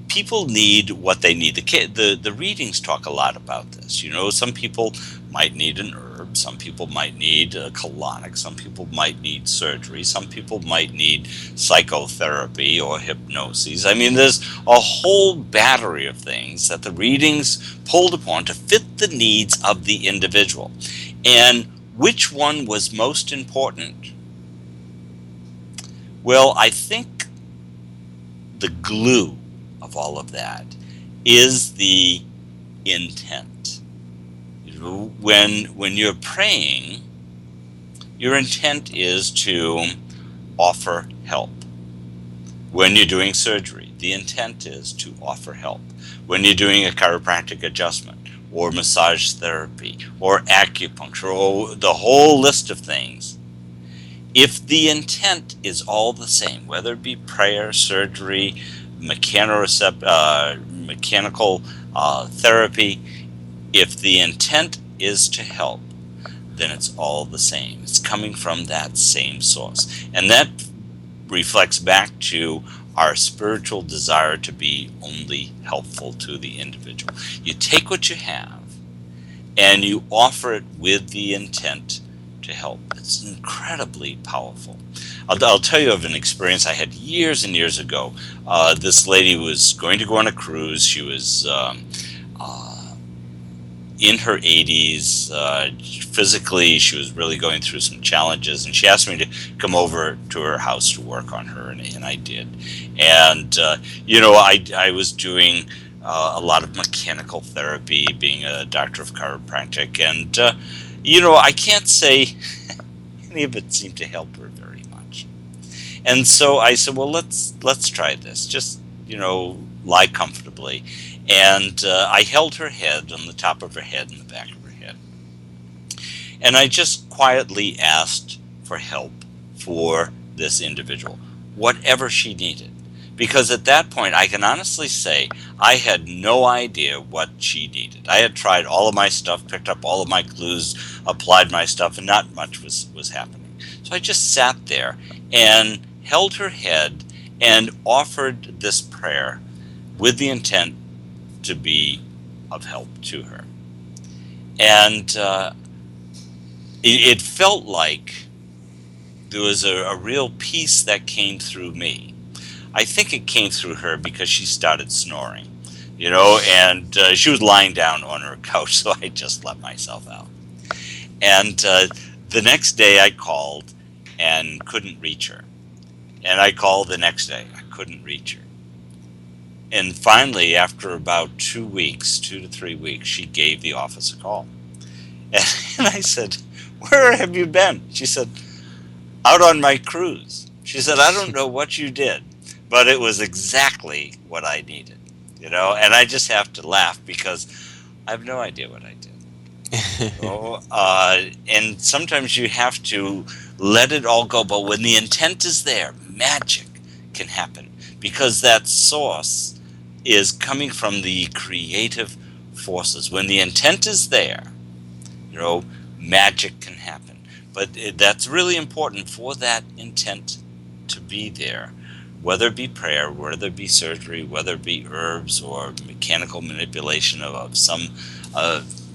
People need what they need. The readings talk a lot about this. Some people might need an herb, some people might need a colonic, some people might need surgery, some people might need psychotherapy or hypnosis. I mean, there's a whole battery of things that the readings pulled upon to fit the needs of the individual. And which one was most important? Well, I think the glue of all of that is the intent. When you're praying, your intent is to offer help. When you're doing surgery, the intent is to offer help. When you're doing a chiropractic adjustment, or massage therapy, or acupuncture, or the whole list of things, if the intent is all the same, whether it be prayer, surgery, mechanical therapy, if the intent is to help, then it's all the same. It's coming from that same source. And that reflects back to our spiritual desire to be only helpful to the individual. You take what you have and you offer it with the intent to help. It's incredibly powerful. I'll tell you of an experience I had years and years ago. This lady was going to go on a cruise. She was in her 80s. Physically, she was really going through some challenges, and she asked me to come over to her house to work on her, and I did. And, I was doing a lot of mechanical therapy, being a doctor of chiropractic, and, I can't say any of it seemed to help her very much. And so I said, well, let's try this. Just, lie comfortably. And I held her head on the top of her head and the back of her head. And I just quietly asked for help for this individual, whatever she needed. Because at that point, I can honestly say I had no idea what she needed. I had tried all of my stuff, picked up all of my clues, applied my stuff, and not much was happening. So I just sat there and held her head and offered this prayer with the intent to be of help to her. And it felt like there was a real peace that came through me. I think it came through her because she started snoring, and she was lying down on her couch, so I just let myself out. And the next day I called and couldn't reach her. And I called the next day. I couldn't reach her. And finally, after about 2 to 3 weeks, she gave the office a call. And I said, where have you been? She said, out on my cruise. She said, I don't know what you did, but it was exactly what I needed, and I just have to laugh because I have no idea what I did. And sometimes you have to let it all go. But when the intent is there, magic can happen because that source is coming from the creative forces. When the intent is there, magic can happen. But that's really important for that intent to be there, whether it be prayer, whether it be surgery, whether it be herbs or mechanical manipulation of some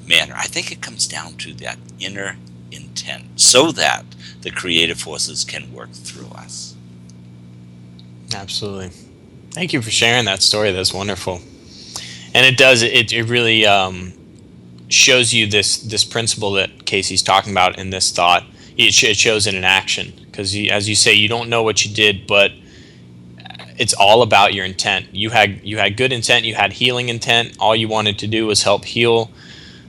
manner. I think it comes down to that inner intent so that the creative forces can work through us. Absolutely. Thank you for sharing that story. That's wonderful. And it really shows you this principle that Casey's talking about in this thought. It shows it in action because, as you say, you don't know what you did, but it's all about your intent. You had good intent. You had healing intent. All you wanted to do was help heal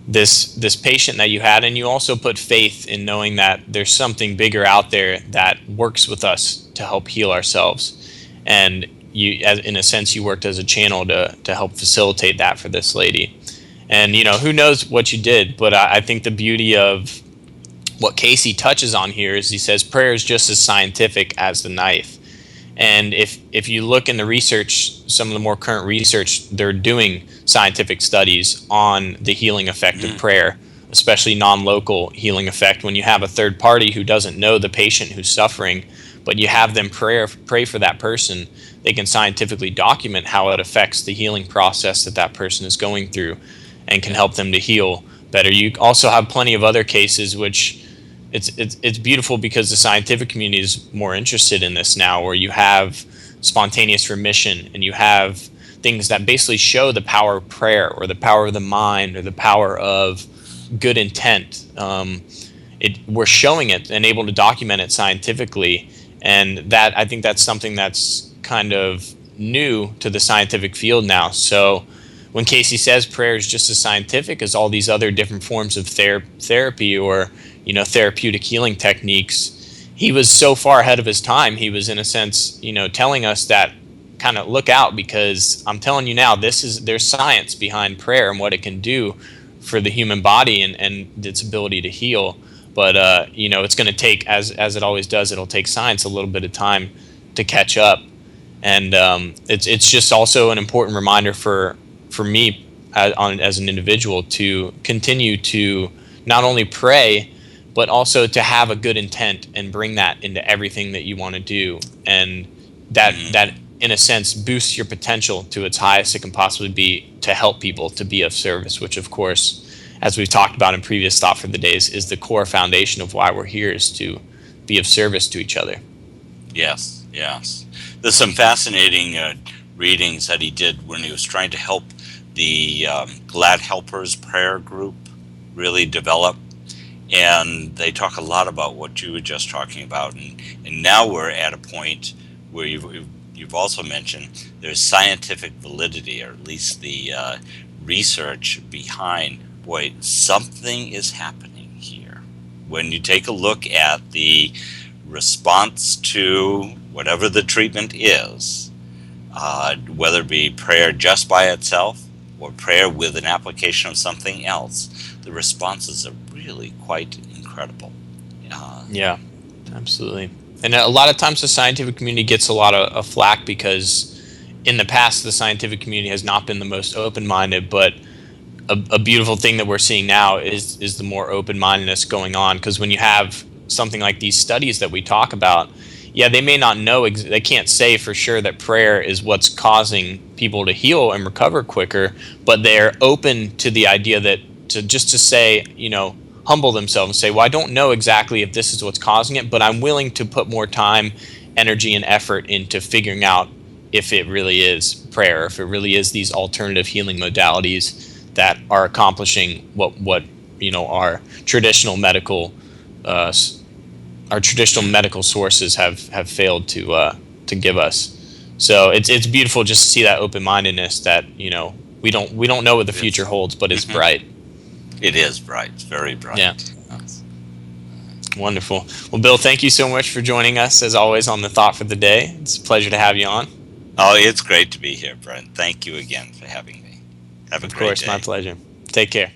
this patient that you had, and you also put faith in knowing that there's something bigger out there that works with us to help heal ourselves. And in a sense, you worked as a channel to help facilitate that for this lady. And who knows what you did, but I think the beauty of what Cayce touches on here is he says prayer is just as scientific as the knife. And if you look in the research, some of the more current research, they're doing scientific studies on the healing effect of prayer, especially non-local healing effect. When you have a third party who doesn't know the patient who's suffering, but you have them pray for that person, they can scientifically document how it affects the healing process that person is going through and can help them to heal better. You also have plenty of other cases which it's beautiful because the scientific community is more interested in this now, where you have spontaneous remission and you have things that basically show the power of prayer or the power of the mind or the power of good intent. We're showing it and able to document it scientifically, and that I think that's something that's kind of new to the scientific field now. So when Cayce says prayer is just as scientific as all these other different forms of therapy or therapeutic healing techniques, he was so far ahead of his time. He was, in a sense, telling us that kind of look out, because I'm telling you now, there's science behind prayer and what it can do for the human body and its ability to heal. But it's going to take, as it always does, it'll take science a little bit of time to catch up. And it's just also an important reminder for me as an individual to continue to not only pray, but also to have a good intent and bring that into everything that you want to do. And that in a sense, boosts your potential to its highest it can possibly be to help people, to be of service, which, of course, as we've talked about in previous Thought for the Days, is the core foundation of why we're here, is to be of service to each other. Yes, yes. There's some fascinating readings that he did when he was trying to help the Glad Helpers prayer group really develop. And they talk a lot about what you were just talking about. And now we're at a point where you've also mentioned there's scientific validity, or at least the research behind, boy, something is happening here. When you take a look at the response to whatever the treatment is, whether it be prayer just by itself or prayer with an application of something else, the responses are really quite incredible. Yeah, absolutely. And a lot of times the scientific community gets a lot of flack because in the past the scientific community has not been the most open-minded, but a beautiful thing that we're seeing now is the more open-mindedness going on, because when you have something like these studies that we talk about, yeah, they may not know, they can't say for sure that prayer is what's causing people to heal and recover quicker, but they're open to the idea that to say, humble themselves and say, well, I don't know exactly if this is what's causing it, but I'm willing to put more time, energy, and effort into figuring out if it really is prayer, if it really is these alternative healing modalities that are accomplishing what our traditional medical sources have failed to give us. So it's beautiful just to see that open-mindedness, that we don't know what the future holds, but it's bright. It is bright. It's very bright. Yeah. Wonderful. Well, Bill, thank you so much for joining us, as always, on the Thought for the Day. It's a pleasure to have you on. Oh, it's great to be here, Brent. Thank you again for having me. Have a great day. Of course, my pleasure. Take care.